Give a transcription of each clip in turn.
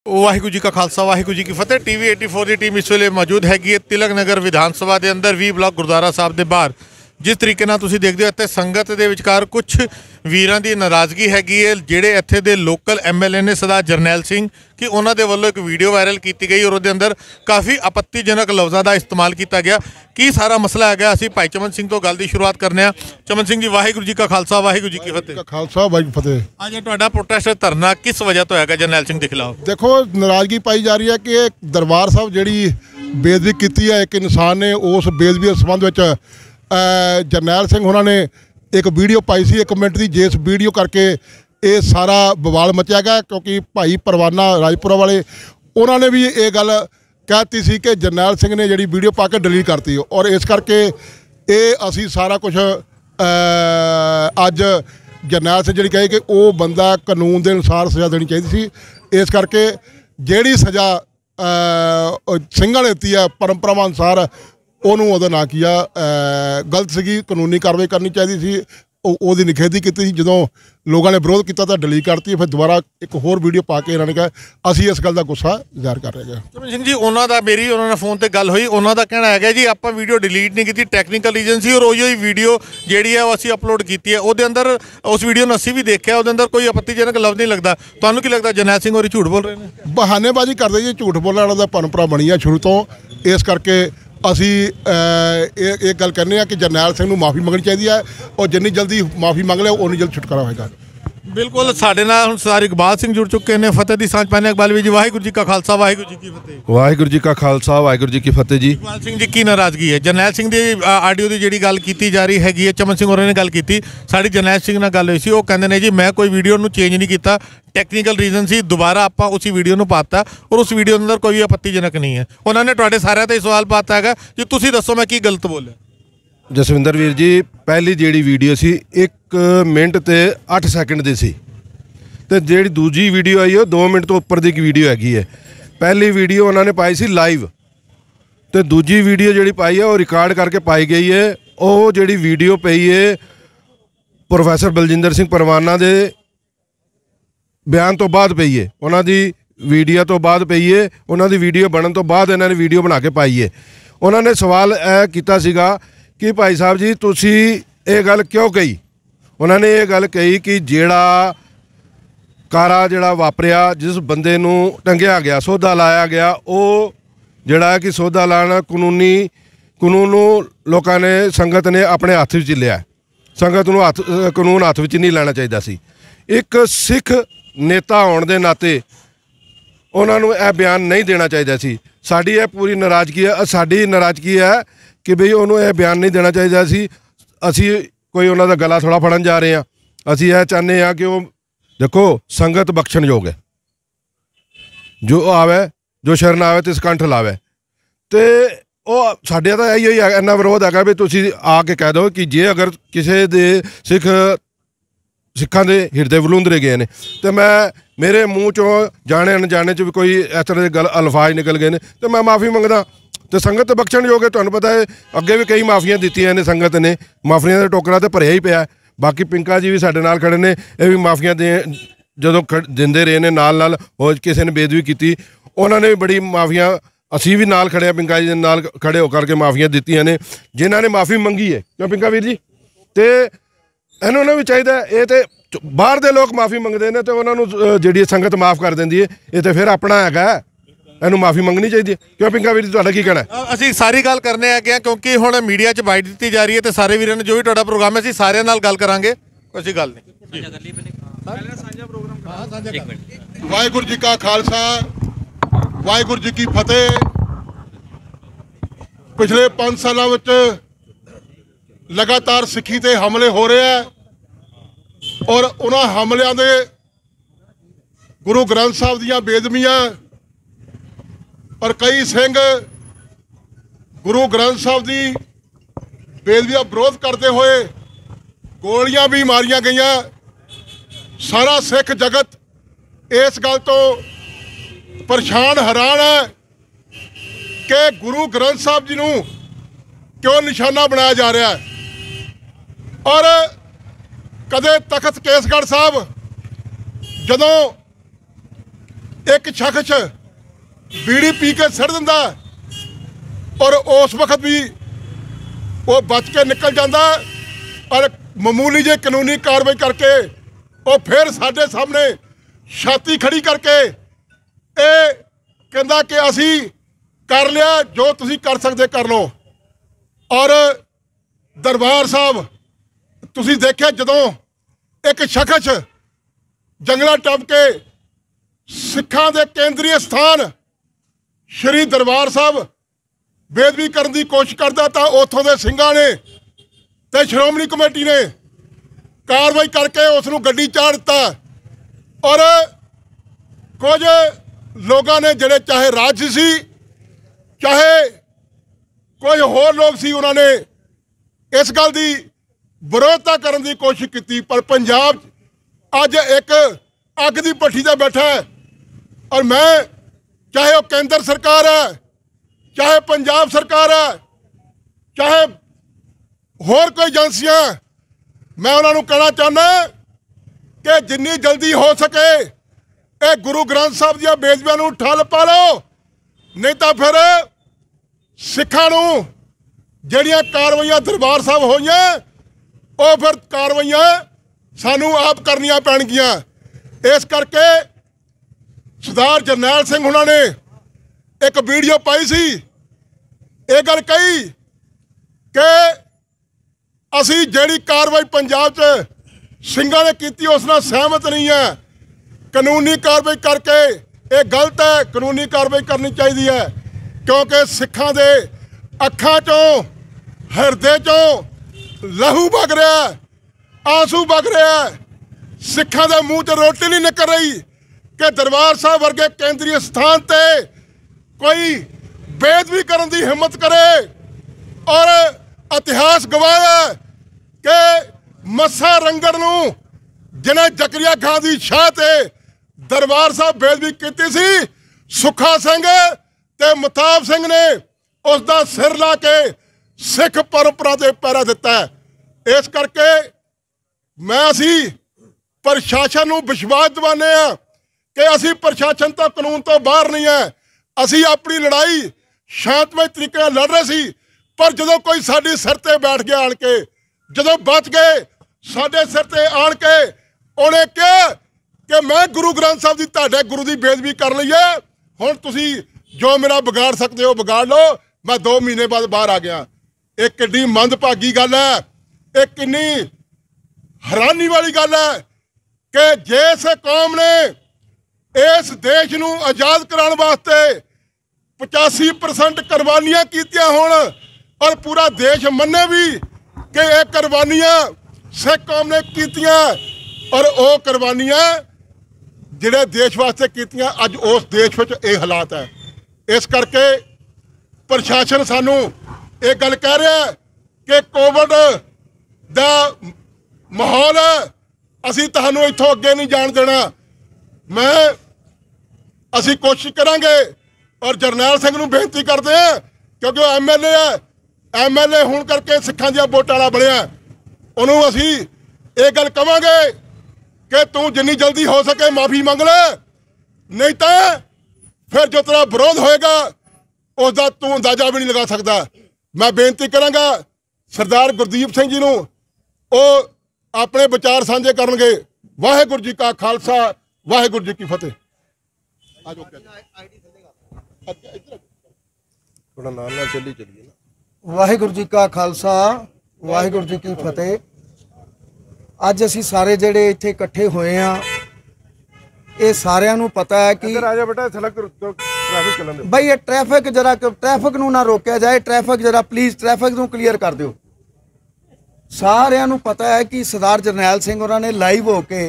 वाहिगुरू जी का खालसा वाहिगुरू जी की फतेह। TV 84 की टीम इस वे मौजूद हैगी तिलक नगर विधान सभा के अंदर 20 ब्लॉक गुरुद्वारा साहब के बाहर। जिस तरीके तुसीं देखते हो इत्थे संगत के विचकार कुछ वीरां की नाराज़गी हैगी है जिहड़े इत्थे दे लोकल MLA ने सरदार जरनैल सिंह कि उन्हां दे वल्लों एक वीडियो वायरल की गई और उसके अंदर काफ़ी आपत्तिजनक लफ्ज़ों का इस्तेमाल किया गया। की सारा मसला है असीं भाई चमन सिंह तो गल की शुरुआत करने। चमन सिंह जी वाहिगुरू जी का खालसा वाहिगुरू जी की फतेह। खालसा वाहिगुरू फतेह। अज तुहाडा प्रोटेस्ट धरना किस वजह तो है जरनैल सिंह के खिलाफ? देखो नाराज़गी पाई जा रही है कि दरबार साहब जिहड़ी बेदबी की है एक इंसान ने उस बेदबी के संबंध में जरनैल सिंह उन्होंने एक वीडियो पाई सी 1 मिनट की जिस वीडियो करके ये सारा बवाल मचिया गया क्योंकि भाई परवाना राजपुरा वाले उन्होंने भी ये गल कहती सी कि जरनैल सिंह ने जी वीडियो पा के डिलीट करती और इस करके ये असी सारा कुछ अज जरनैल सिंह जी कहे कि वो बंदा कानून के अनुसार सज़ा देनी चाहिए सी। इस करके जिहड़ी सज़ा सिंघां ने दी है परंपरावां अनुसार ਉਹਨੂੰ ਉਹਦਾ ਨਾ ਕੀਆ ਗਲਤ ਸੀਗੀ, ਕਾਨੂੰਨੀ ਕਾਰਵਾਈ ਕਰਨੀ ਚਾਹੀਦੀ ਸੀ। ਉਹਦੀ ਨਿਖੇਧੀ ਕੀਤੀ ਸੀ। ਜਦੋਂ ਲੋਕਾਂ ਨੇ ਵਿਰੋਧ ਕੀਤਾ ਤਾਂ ਡਿਲੀਟ ਕਰਤੀ। ਫਿਰ ਦੁਬਾਰਾ ਇੱਕ ਹੋਰ ਵੀਡੀਓ ਪਾ ਕੇ ਇਹਨਾਂ ਨੇ ਕਿਹਾ ਅਸੀਂ ਇਸ ਗੱਲ ਦਾ ਗੁੱਸਾ ਜ਼ਾਹਰ ਕਰ ਰਹੇ ਹਾਂ। ਚਮਨ ਸਿੰਘ ਜੀ ਉਹਨਾਂ ਦਾ ਮੇਰੀ ਉਹਨਾਂ ਨਾਲ ਫੋਨ ਤੇ ਗੱਲ ਹੋਈ, ਉਹਨਾਂ ਦਾ ਕਹਿਣਾ ਹੈਗਾ ਜੀ ਆਪਾਂ ਵੀਡੀਓ ਡਿਲੀਟ ਨਹੀਂ ਕੀਤੀ, ਟੈਕਨੀਕਲ ਰੀਜ਼ਨ ਸੀ ਔਰ ਉਹੀ ਵੀਡੀਓ ਜਿਹੜੀ ਹੈ ਉਹ ਅਸੀਂ ਅਪਲੋਡ ਕੀਤੀ ਹੈ। ਉਹਦੇ ਅੰਦਰ ਉਸ ਵੀਡੀਓ ਨੂੰ ਅਸੀਂ ਵੀ ਦੇਖਿਆ, ਉਹਦੇ ਅੰਦਰ ਕੋਈ ਆਪੱਤੀਜਨਕ ਲਫ਼ਜ਼ ਨਹੀਂ ਲੱਗਦਾ। ਤੁਹਾਨੂੰ ਕੀ ਲੱਗਦਾ ਜਰਨੈਲ ਸਿੰਘ ਹੋਰੀ ਝੂਠ ਬੋਲ ਰਹੇ ਨੇ? ਬਹਾਨੇਬਾਜ਼ੀ ਕਰਦੇ ਜੀ, ਝੂਠ ਬੋਲਣ ਵਾਲਾ ਦਾ ਪਰੰਪਰਾ ਬਣੀ ਆ ਸ਼ੁਰੂ ਤੋਂ। ਇਸ ਕਰਕੇ ਅਸੀਂ ਇਹ ਗੱਲ ਕਰਨੇ ਆ ਕਿ ਜਰਨੈਲ ਸਿੰਘ ਨੂੰ ਮਾफ़ी ਮੰਗਣੀ ਚਾਹੀਦੀ ਹੈ और जिन्नी जल्दी माफ़ी मंग लिया उन्नी जल्द छुटकारा होगा। बिल्कुल साढ़े नाल हुण सरदार इकबाल सिंह जुड़ चुके हैं। फतेह दी सांझ पाने इकबाल जी वाहिगुरू जी का खालसा वाहिगुरू जी की फतेह। वाहिगुरू जी का खालसा वाहिगुरू जी की फतेह जी। इकबाल सिंह जी की नाराज़गी है जरनैल सिंह की आडियो की जी गल की जा रही हैगी है। चमन सिंह होरें ने गल की, साड़ी जरनैल सिंह नाल गल हुई सी, वो कहंदे ने जी मैं कोई वीडियो नूं चेंज नहीं किया, टैक्नीकल रीजन सी, दोबारा आपां उसी वीडियो नूं पाता और उस वीडियो अंदर कोई आपत्तिजनक नहीं है। उन्होंने तुहाडे सारिਆਂ ते सवाल पाता है जी तुसीं दसो मैं की गलत बोलिया? जसविंदर वीर जी पहली जी वीडियो सी 1 मिनट ते 8 सैकेंड की सी ते जी दूजी वीडियो आई है 2 मिनट तो उपर की वीडियो हैगी है। पहली वीडियो उन्होंने पाई सी लाइव तो दूजी वीडियो जी पाई है वो रिकॉर्ड करके पाई गई है। वो जी वीडियो पई है प्रोफैसर बलजिंदर सिंह परवाना के बयान तो बाद पई है, उन्होंने वीडियो तो बाद पई है, उन्होंने वीडियो बनने तो बाद इन्होंने वीडियो बना के पाई है। उन्होंने सवाल किया सीगा कि भाई साहब जी तुसी ये गल क्यों कही? उन्होंने ये गल कही कि जेड़ा कारा जड़ा वापरिया जिस बंदे नूं टंगिया गया सौदा लाया गया वो जड़ा कि सौदा लाना कानून लोगों ने संगत ने अपने हत्थ विच लिया। संगत नूं कानून हत्थ विच नहीं लेना चाहिए सी। एक सिख नेता होने के नाते उन्होंने यह बयान नहीं देना चाहिए सी। साडी यह पूरी नाराज़गी है, साडी नाराज़गी है कि बई उन्होंने यह बयान नहीं देना चाहिए सी। असी कोई उन्होंने गला थोड़ा फड़न जा रहे हैं, असी यह चाहते हैं कि वो देखो संगत बख्शण योग है, जो आवे जो शरण आवे तो कंठ लावे। तो वह साढ़े तो यही इन्ना विरोध है भी तुसी आके कह दो कि जे अगर किसी दे सिखां दे हिरदे वलूंदरे गए ने तो मैं मेरे मूँह चों जाने अनजाने च भी कोई इस तरह के गल अल्फाज निकल गए हैं तो मैं माफ़ी मंगदा। तो संगत तो बख्शण योग है, तुहानूं पता है अगे भी कई माफ़ियां दित्तियां ने संगत ने, माफ़ियां का टोकरा तो भरिया ही पिया। बाकी पिंका जी भी साडे नाल खड़े ने, ये भी माफ़ियां दे जदों दिंदे रहे ने नाल हो किसी ने बेदबी की उन्होंने भी बड़ी माफ़ियां असी भी नाल खड़े पिंका जी नाल खड़े होकर के माफ़ियां दित्तियां ने जिन्होंने माफ़ी मंगी है। क्यों पिंका वीर जी? तो इन्होंने भी चाहिए ये तो बाहर के लोग माफ़ी मंगते हैं तो उन्होंने जी संगत माफ़ कर देंदी है, ये तो फिर अपना है इन्हू माफ़ी मंगनी चाहिए। क्यों पिंका वीर जी तुहाडा की कहना है? असीं सारी गल करने है क्योंकि हुण मीडिया च बाइट दी जा रही है तो सारे वीरां ने जो भी तुहाडा प्रोग्राम है असीं सारिਆਂ नाल गल करांगे, कोई गल नहीं। वाहिगुरू जी का खालसा वाहिगुरू जी की फतेह। पिछले 5 सालों में लगातार सिक्खी ते हमले हो रहे हैं और उन्होंने हमलों के गुरु ग्रंथ साहब दीयां बेदबियां और कई सिंह गुरु ग्रंथ साहब की बेदबियां विरोध करते हुए गोलियां भी मारिया गई। सारा सिख जगत इस गल तो परेशान हैरान है कि गुरु ग्रंथ साहब जी नूं क्यों निशाना बनाया जा रहा है। और कदे तखत केसगढ़ साहब जदों एक शख्स बीड़ी पी के सड़ दिंदा और उस वक्त भी वो बच के निकल जाता और मामूली जी कानूनी कार्रवाई करके वो फिर साडे सामने छाती खड़ी करके ये कहता कि असी कर लिया जो तुसी कर सकते कर लो। और दरबार साहब तुसी देखिया जदों एक शख्स जंगला टप के सिखां दे केंद्रीय स्थान श्री दरबार साहब बेदबी करने की कोशिश करता तो उतों के सिंघां ने ते श्रोमणी कमेटी ने कार्रवाई करके उसनूं गड्डी चाढ़ दिता। और कुछ लोगों ने जिहड़े चाहे राजसी चाहे कुछ होर लोग सी उन्होंने इस गल की विरोधता करने की कोशिश की, पर पंजाब अज एक अग की भट्ठी ते बैठा है। और मैं चाहे वो केंद्र सरकार है चाहे पंजाब सरकार है चाहे होर कोई एजेंसियां, मैं उन्होंने कहना चाहना कि जिन्नी जल्दी हो सके ये गुरु ग्रंथ साहब दी बेदबियां नूं ठल पा लो, नहीं तो फिर सिखां नूं जिहड़ियां कार्रवाइयां दरबार साहब होईयां वो फिर कार्रवाइयां सानूं आप करनियां पैणगियां। इस करके सरदार जरनैल सिंह उन्होंने एक वीडियो पाई सी, ये गल कही कि असी जिहड़ी कार्रवाई पंजाब च सिंघां ने की उस नाल सहमत नहीं है, कानूनी कार्रवाई करके ये गलत है, कानूनी कार्रवाई करनी चाहिए है। क्योंकि सिखां दे अखां चों हिरदे चों लहू बग रहा है, आंसू बग रहा है, सिखां दे मूँह च रोटी नहीं निकल रही कि दरबार साहब वर्गे केंद्रीय स्थान ते कोई बेदबी करने की हिम्मत करे। और इतिहास गवाह है कि मस्सा रंगड़ नूं जिन्हें जकरिया खां दी शाह ते दरबार साहब बेदबी की सी, सुखा सिंह ते महताब सिंह ने उसका सिर ला के सिख परंपरा ते पैरा दिता है। इस करके मैं असी प्रशासन नूं विश्वास दिवाने आ कि असी प्रशासन तो कानून तो बाहर नहीं है, असी अपनी लड़ाई शांतमय तरीके लड़ रहे सी। पर जो कोई साडी सिर ते बैठ गया आन के, जो बच गए साडे सिर ते आन के उन्हें कहा कि मैं गुरु ग्रंथ साहब की तुहाडे गुरु की बेदबी कर ली है, हुण तुसी जो मेरा बिगाड़ सकते हो बिगाड़ लो, मैं 2 महीने बाद बाहर आ गया। एक किड्डी मंदभागी गल है, एक किन्नी हैरानी वाली गल है कि जिस कौम ने इस देश नूं आज़ाद कराने वास्ते 85% कुर्बानियां कीतियां होण और पूरा देश मन्ने भी कि ये कुर्बानियां सिख कौम ने कीतियां और वो कुर्बानियां जिहड़े देश वास्ते कीतियां अज उस देश विच ये हालात है। इस करके प्रशासन सानू ये गल कह रहा है कि कोविड दा माहौल है, असी तुहानू इत्थों अगे नहीं जाण देना। मैं असी कोशिश करांगे और जरनैल सिंह नूं बेनती करते हैं क्योंकि वो MLA है, MLA होण करके सिखां दी वोटां वाला बणिआ, उन्होंने असी ये गल कहांगे कि तू जिन्नी जल्दी हो सके माफ़ी मंग ले, नहीं तो फिर जो तेरा विरोध होएगा उसका तू अंदाजा भी नहीं लगा सकता। मैं बेनती करांगा सरदार गुरदीप सिंह जी नूं वो अपने विचार साझे करनगे। वाहिगुरू जी का खालसा, वाहिगुरू जी की फतेह। थोड़ा नाल नाल चली चलिए ना। वाहिगुरू जी का खालसा, वाहिगुरू जी की फतेह। अज असी सारे जेडे इत्थे इकट्ठे होए हैं, ये सारिਆਂ ਨੂੰ पता है कि राजा बेटा सड़क ट्रैफिक चलन दे भाई ये ट्रैफिक जरा ट्रैफिक नूं ना रोकिया जाए, ट्रैफिक जरा प्लीज़ ट्रैफिक नूं क्लीयर कर दिओ। सारिਆਂ ਨੂੰ पता है कि सरदार जरनैल सिंह होरां ने लाइव होके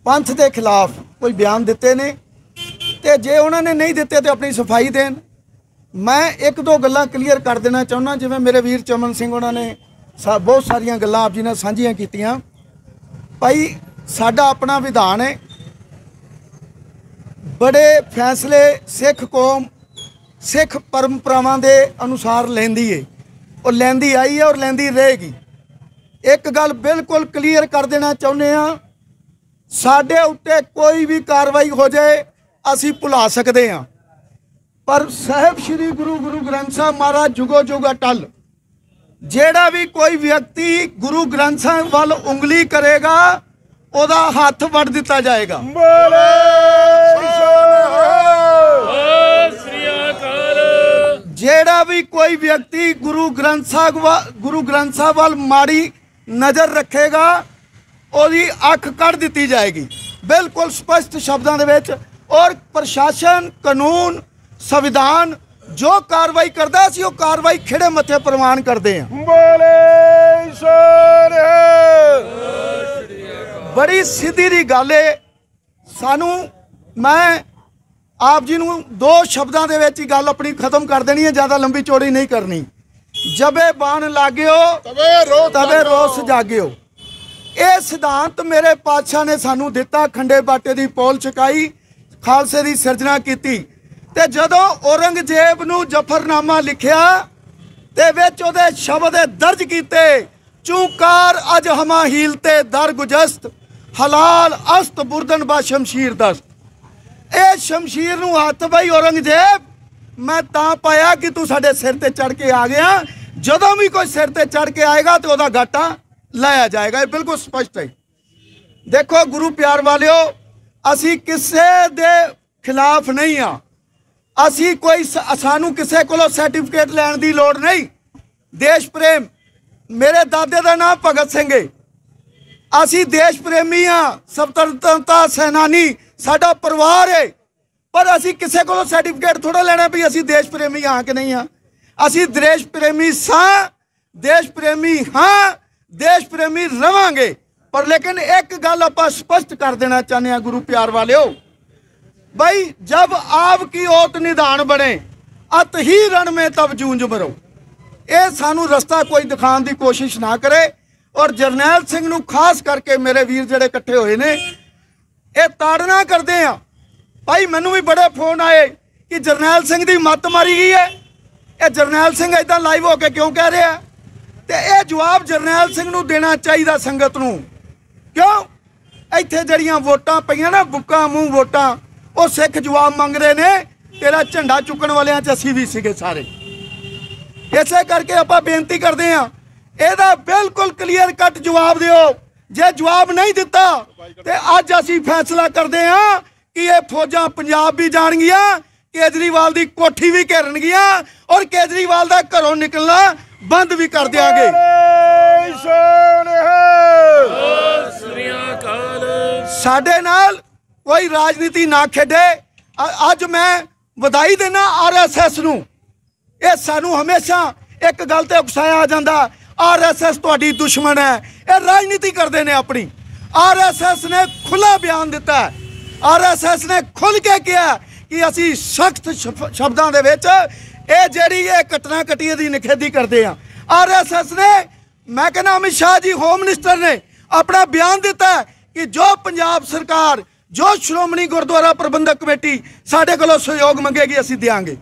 पंथ के खिलाफ कोई बयान दिते ने, ते जे उन्होंने नहीं दिते तो अपनी सफाई देन। मैं एक दो गल्लां क्लीयर कर देना चाहुंदा, जिवें मेरे वीर चमन सिंह उन्होंने बहुत सारिया गल्लां आप जी ने साझियां कीतियां। भाई साडा अपना विधान है, बड़े फैसले सिख कौम सिख परंपरावां दे अनुसार लैंदी है और लैंदी आई है और लैंदी रहेगी। एक गल बिल्कुल क्लीयर कर देना चाहुंदे आ, ਸਾਡੇ ਉੱਤੇ ਕੋਈ ਵੀ ਕਾਰਵਾਈ ਹੋ ਜਾਏ ਅਸੀਂ ਭੁਲਾ ਸਕਦੇ ਹਾਂ, ਪਰ ਸਾਹਿਬ ਸ੍ਰੀ ਗੁਰੂ ਗ੍ਰੰਥ ਸਾਹਿਬ ਮਹਾਰਾਜ ਜੁਗੋ ਜੁਗ ਅਟਲ। ਜਿਹੜਾ ਵੀ ਕੋਈ ਵਿਅਕਤੀ ਗੁਰੂ ਗ੍ਰੰਥ ਸਾਹਿਬ ਵੱਲ ਉਂਗਲੀ ਕਰੇਗਾ ਉਹਦਾ ਹੱਥ ਵੱਢ ਦਿੱਤਾ ਜਾਏਗਾ। ਜਿਹੜਾ ਵੀ ਕੋਈ ਵਿਅਕਤੀ ਗੁਰੂ ਗ੍ਰੰਥ ਸਾਹਿਬ ਵੱਲ ਮਾੜੀ ਨਜ਼ਰ ਰੱਖੇਗਾ ਉਹਦੀ ਅੱਖ ਕੱਢ ਦਿੱਤੀ ਜਾਏਗੀ, ਬਿਲਕੁਲ ਸਪਸ਼ਟ ਸ਼ਬਦਾਂ ਦੇ ਵਿੱਚ। ਔਰ ਪ੍ਰਸ਼ਾਸਨ, ਕਾਨੂੰਨ, ਸੰਵਿਧਾਨ ਜੋ ਕਾਰਵਾਈ ਕਰਦਾ ਸੀ ਉਹ ਕਾਰਵਾਈ ਖਿੜੇ ਮੱਥੇ ਪ੍ਰਵਾਨ ਕਰਦੇ ਹਾਂ। ਬੜੀ ਸਿੱਧੀ ਦੀ ਗੱਲ ਏ। ਸਾਨੂੰ ਮੈਂ ਆਪ ਜੀ ਨੂੰ 2 ਸ਼ਬਦਾਂ ਦੇ ਵਿੱਚ ਹੀ ਗੱਲ ਆਪਣੀ ਖਤਮ ਕਰ ਦੇਣੀ ਹੈ, ਜ਼ਿਆਦਾ ਲੰਬੀ ਚੌੜੀ ਨਹੀਂ ਕਰਨੀ। ਜਬੇ ਬਾਣ ਲਾਗਿਓ ਤਵੇ ਰੋਸ ਜਾਗਿਓ। ਇਹ ਸਿਧਾਂਤ ਮੇਰੇ ਪਾਤਸ਼ਾਹ ਨੇ ਸਾਨੂੰ ਦਿੱਤਾ। ਖੰਡੇ ਬਾਟੇ ਦੀ ਪੋਲ ਚੁਕਾਈ, ਖਾਲਸੇ ਦੀ ਸਿਰਜਣਾ ਕੀਤੀ। ਤੇ ਜਦੋਂ ਔਰੰਗਜ਼ੇਬ ਨੂੰ ਜ਼ਫਰਨਾਮਾ ਲਿਖਿਆ ਤੇ ਵਿੱਚ ਉਹਦੇ ਸ਼ਬਦ ਦਰਜ ਕੀਤੇ, ਚੂਕਾਰ ਅਜ ਹਮਾ ਹੀਲ ਤੇ ਦਰ ਗੁਜਸਤ ਹਲਾਲ ਅਸਤ ਬੁਰਦਨ ਬਾ ਸ਼ਮਸ਼ੀਰ ਦਸਤ। ਇਹ ਸ਼ਮਸ਼ੀਰ ਨੂੰ ਹੱਥ ਬਈ ਔਰੰਗਜ਼ੇਬ ਮੈਂ ਤਾਂ ਪਾਇਆ ਕਿ ਤੂੰ ਸਾਡੇ ਸਿਰ ਤੇ ਚੜ ਕੇ ਆ ਗਿਆ। ਜਦੋਂ ਵੀ ਕੋਈ ਸਿਰ ਤੇ ਚੜ ਕੇ ਆਏਗਾ ਤੇ ਉਹਦਾ ਗਾਟਾ ਲਾਇਆ ਜਾਏਗਾ। ਇਹ ਬਿਲਕੁਲ ਸਪਸ਼ਟ ਹੈ। ਦੇਖੋ ਗੁਰੂ ਪਿਆਰ ਵਾਲਿਓ, ਅਸੀਂ ਕਿਸੇ ਦੇ ਖਿਲਾਫ ਨਹੀਂ ਆ। ਅਸੀਂ ਕੋਈ ਸਾਨੂੰ ਕਿਸੇ ਕੋਲੋਂ ਸਰਟੀਫਿਕੇਟ ਲੈਣ ਦੀ ਲੋੜ ਨਹੀਂ। ਦੇਸ਼ ਪ੍ਰੇਮ, ਮੇਰੇ ਦਾਦੇ ਦਾ ਨਾਮ ਭਗਤ ਸਿੰਘ ਹੈ। ਅਸੀਂ ਦੇਸ਼ ਪ੍ਰੇਮੀ ਹਾਂ, ਸੁਤੰਤਰਤਾ ਸੈਨਾਨੀ ਸਾਡਾ ਪਰਿਵਾਰ ਹੈ। ਪਰ ਅਸੀਂ ਕਿਸੇ ਕੋਲੋਂ ਸਰਟੀਫਿਕੇਟ ਥੋੜਾ ਲੈਣਾ ਵੀ ਅਸੀਂ ਦੇਸ਼ ਪ੍ਰੇਮੀ ਹਾਂ ਕਿ ਨਹੀਂ ਹਾਂ। ਅਸੀਂ ਦੇਸ਼ ਪ੍ਰੇਮੀ ਸਾਂ, ਦੇਸ਼ ਪ੍ਰੇਮੀ ਹਾਂ, ਦੇਸ਼ ਪ੍ਰੇਮੀ ਰਵਾਂਗੇ। पर लेकिन एक गल आप स्पष्ट कर देना चाहते हैं गुरु प्यार वाले भाई, जब आपकी ओत निधान बने अत ही रण में तब जूंझ मरो। ये सानू रस्ता कोई दिखाने की कोशिश ना करे। और जरनैल सिंह नू खास करके मेरे वीर जिहड़े इकट्ठे होए ने ये ताड़ना करते हैं भाई। मैनू भी बड़े फोन आए कि जरनैल सिंह की मत मारी गई है। ये जरनैल सिंह इदां लाइव होके क्यों कह रहा है? तो यह जवाब जरनैल सिंह नू देना चाहिए संगत नू। क्यों इत्थे जड़ियां वोटां पईयां ना बुक्का मूँह वोटां, वो सिख जवाब मंग रहे ने तेरा झंडा चुकण वालियां च असीं भी सीगे सारे। इसे करके आपां बेनती करते हैं ਇਹਦਾ बिल्कुल क्लीयर कट जवाब दिओ। जे जवाब नहीं दिता तो अज असीं फैसला करते हैं कि ये फौजां पंजाब भी जाणगियां, केजरीवाल की कोठी भी घेरनगियां और केजरीवाल का घरों निकलना बंद भी कर देंगे। साडे नाल कोई राजनीति ना खेडे। अज मैं बधाई देना RSS नूं। ये सानू हमेशा एक गल ते उकसाया आ जांदा RSS तुहाडी दुश्मन है, ये राजनीति करते हैं अपनी। RSS ने खुला बयान दिता है, RSS ने खुल के कहा कि असी सख्त शब्दों के विच ये जिहड़ी ये घटना घटी दी निखेधी करते हैं। RSS ने, मैं कहना अमित शाह जी होम मिनिस्टर ने अपना बयान दिता है कि जो पंजाब सरकार, जो श्रोमणी गुरुद्वारा प्रबंधक कमेटी साडे कोलों सहयोग मंगेगी असी देंगे।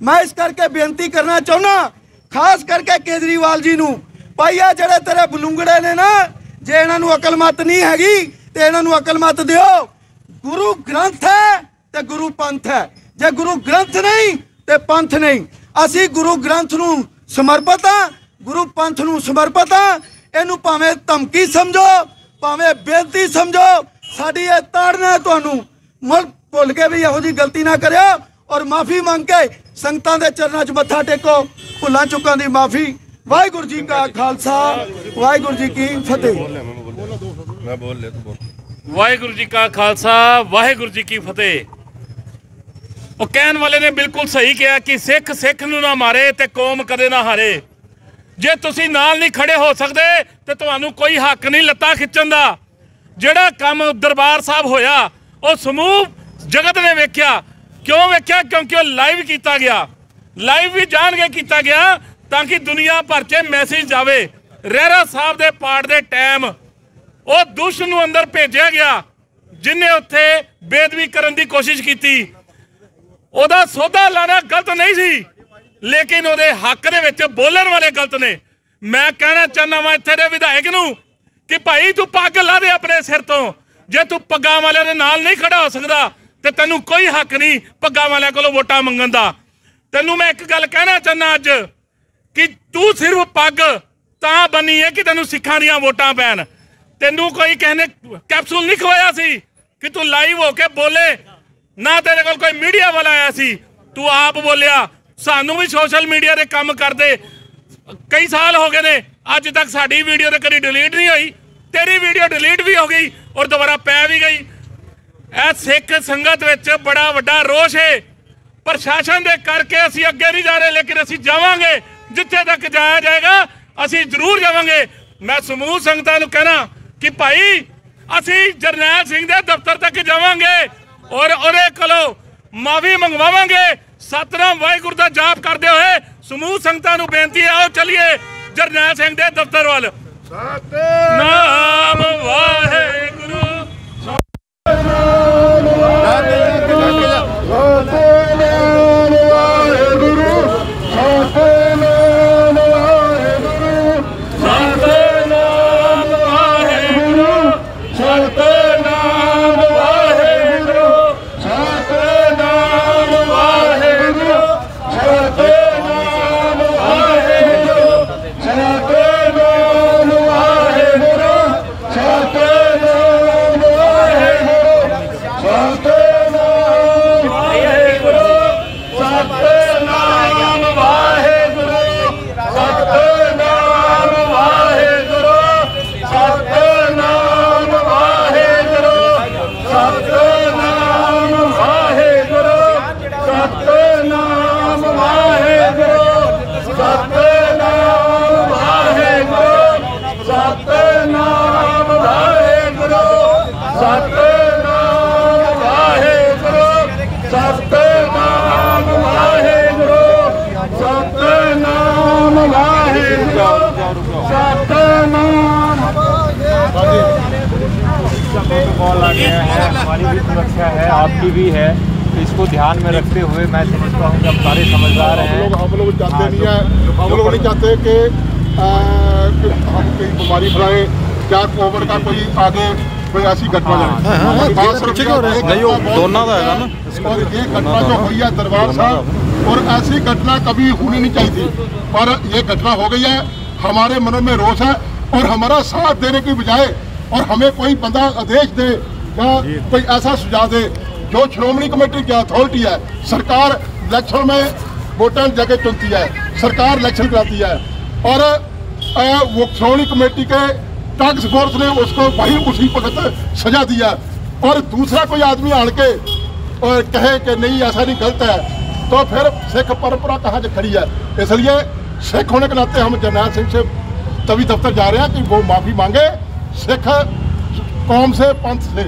मैं इस करके बेनती करना चाहुंदा खास करके केजरीवाल जी नूं, भाई आ जिहड़े तेरे बलूंगड़े ने ना, जे इन्हां नूं अकल मत नहीं हैगी ते इन्हां नूं अकल मत दिओ। गुरु ग्रंथ है ते गुरु पंथ है, जे गुरु ग्रंथ नहीं ते पंथ नहीं। असी गुरु ग्रंथ नूं समर्पित हाँ, गुरु पंथ नूं समर्पित हाँ। इहनूं भावें धमकी समझो, भावें बेनती समझो, साडी इह ताड़ना तुहानूं मुल्क भुल के भी इहो जी गलती ना करिओ और माफ़ी मंग के संगतां दे चरनां 'च मत्था टेको। भुलां चुकां दी माफ़ी। वाहिगुरू जी का खालसा, वाहिगुरू जी की फतेह। वाहिगुरू जी का खालसा, वाहिगुरू जी की फतेह। वो कहने वाले ने बिल्कुल सही कहा कि सिख सिख नूं ना मारे ते कौम कदे ना हारे। जे तुसीं नाल नहीं खड़े हो सकते तो तुहानूं कोई हक नहीं लत्तां खिच्चण दा। जिहड़ा काम दरबार साहब होया वो समूह जगत ने वेख्या। क्यों वेख्या? क्योंकि वो लाइव किया गया, लाइव भी जान के किया गया ताकि दुनिया भर च मैसेज जावे। रहरा साहब के पाठ के टाइम वो दुष्ट नूं अंदर भेजा गया जिन्हें उत्थे बेदबी करने की कोशिश की। ओदा सौदा लाना गलत नहीं सी, लेकिन वो हक दे विच बोलण वाले गलत ने। मैं कहना चाहना वा इत्थे दे विधायक नूं कि भाई तू पग ला दे अपने सिर तो। ਜੇ ਤੂੰ ਪੱਗਾਂ ਵਾਲਿਆਂ ਦੇ ਨਾਲ ਨਹੀਂ ਖੜਾ ਹੋ ਸਕਦਾ ਤੇ ਤੈਨੂੰ ਕੋਈ ਹੱਕ ਨਹੀਂ ਪੱਗਾਂ ਵਾਲਿਆਂ ਕੋਲੋਂ ਵੋਟਾਂ ਮੰਗਣ ਦਾ। ਤੈਨੂੰ ਮੈਂ ਇੱਕ ਗੱਲ ਕਹਿਣਾ ਚਾਹੁੰਦਾ ਅੱਜ ਕਿ ਤੂੰ ਸਿਰਫ ਪੱਗ ਤਾਂ ਬਣੀ ਹੈ ਕਿ ਤੈਨੂੰ ਸਿੱਖਾਂ ਦੀਆਂ ਵੋਟਾਂ ਪੈਣ। ਤੈਨੂੰ ਕੋਈ ਕਹਿੰਦੇ ਕੈਪਸੂਲ ਨਹੀਂ ਖਵਾਇਆ ਸੀ ਕਿ ਤੂੰ ਲਾਈਵ ਹੋ ਕੇ ਬੋਲੇ, ਨਾ ਤੇਰੇ ਕੋਲ ਕੋਈ ਮੀਡੀਆ ਵਾਲਾ ਆਇਆ ਸੀ, ਤੂੰ ਆਪ ਬੋਲਿਆ। ਸਾਨੂੰ ਵੀ ਸੋਸ਼ਲ ਮੀਡੀਆ ਦੇ ਕੰਮ ਕਰਦੇ ਕਈ ਸਾਲ ਹੋ ਗਏ ਨੇ, ਅੱਜ ਤੱਕ ਸਾਡੀ ਵੀਡੀਓ ਤੇ ਕਦੀ ਡਿਲੀਟ ਨਹੀਂ ਹੋਈ। ਤੇਰੀ ਵੀਡੀਓ ਡਿਲੀਟ ਵੀ ਹੋ ਗਈ ਔਰ ਦੁਬਾਰਾ ਪੈ ਵੀ ਗਈ। ਇਹ ਸਿੱਖ ਸੰਗਤ ਵਿੱਚ ਬੜਾ ਵੱਡਾ ਰੋਸ਼ ਹੈ। ਪ੍ਰਸ਼ਾਸਨ ਦੇ ਕਰਕੇ ਅਸੀਂ ਅੱਗੇ ਨਹੀਂ ਜਾ ਰਹੇ, ਲੇਕਿਨ ਅਸੀਂ ਜਾਵਾਂਗੇ ਜਿੱਥੇ ਤੱਕ ਜਾਇਆ ਜਾਏਗਾ, ਅਸੀਂ ਜ਼ਰੂਰ ਜਾਵਾਂਗੇ। ਮੈਂ ਸਮੂਹ ਸੰਗਤਾਂ ਨੂੰ ਕਹਿਣਾ ਕਿ ਭਾਈ ਅਸੀਂ ਜਰਨੈਲ ਸਿੰਘ ਦੇ ਦਫ਼ਤਰ ਤੱਕ ਜਾਵਾਂਗੇ ਔਰ ਉਹਦੇ ਕੋਲੋਂ ਮਾਫੀ ਮੰਗਵਾਵਾਂਗੇ। ਸਤਨਾਮ ਵਾਹਿਗੁਰੂ ਦਾ ਜਾਪ ਕਰਦੇ ਹੋਏ ਸਮੂਹ ਸੰਗਤਾਂ ਨੂੰ ਬੇਨਤੀ ਹੈ, ਆਓ ਚਲੀਏ ਜਰਨੈਲ ਸਿੰਘ ਦੇ ਦਫ਼ਤਰ ਵੱਲ। ਸਤਨਾਮ ਵਾਹਿਗੁਰੂ। कॉल आ गया है, हमारी भी सुरक्षा है, आपकी भी है, तो इसको ध्यान में रखते हुए मैं समझता हूँ कि अब सारे समझदार हैं। हम लोग चाहते नहीं है, हम लोग नहीं चाहते कि हम कहीं बीमारी फैलाए, क्या कोविड का कोई आगे कोई ऐसी घटना दोनों का है ना। और ये घटना जो हुई है दरबार साहब, और ऐसी घटना कभी होनी नहीं चाहिए थी, पर ये घटना हो गई है। हमारे मनों में रोष है और हमारा साथ देने की बजाय और हमें कोई बंदा आदेश दे या कोई ऐसा सुझाव दे जो श्रोमणी कमेटी की अथॉरिटी है। सरकार इलेक्शन में वोटर जगह चुनती है, सरकार इलेक्शन कराती है और वो श्रोमणी कमेटी के टास्क फोर्स ने उसको वही उसी वक्त सजा दिया और दूसरा कोई आदमी आड़ के और कहे कि नहीं ऐसा नहीं गलत है, तो फिर सिख परंपरा कहाँ से खड़ी है। इसलिए सिख होने के नाते हम जरनैल सिंह से तभी दफ्तर जा रहे हैं कि वो माफ़ी मांगे सिख कौम से, पंथ से।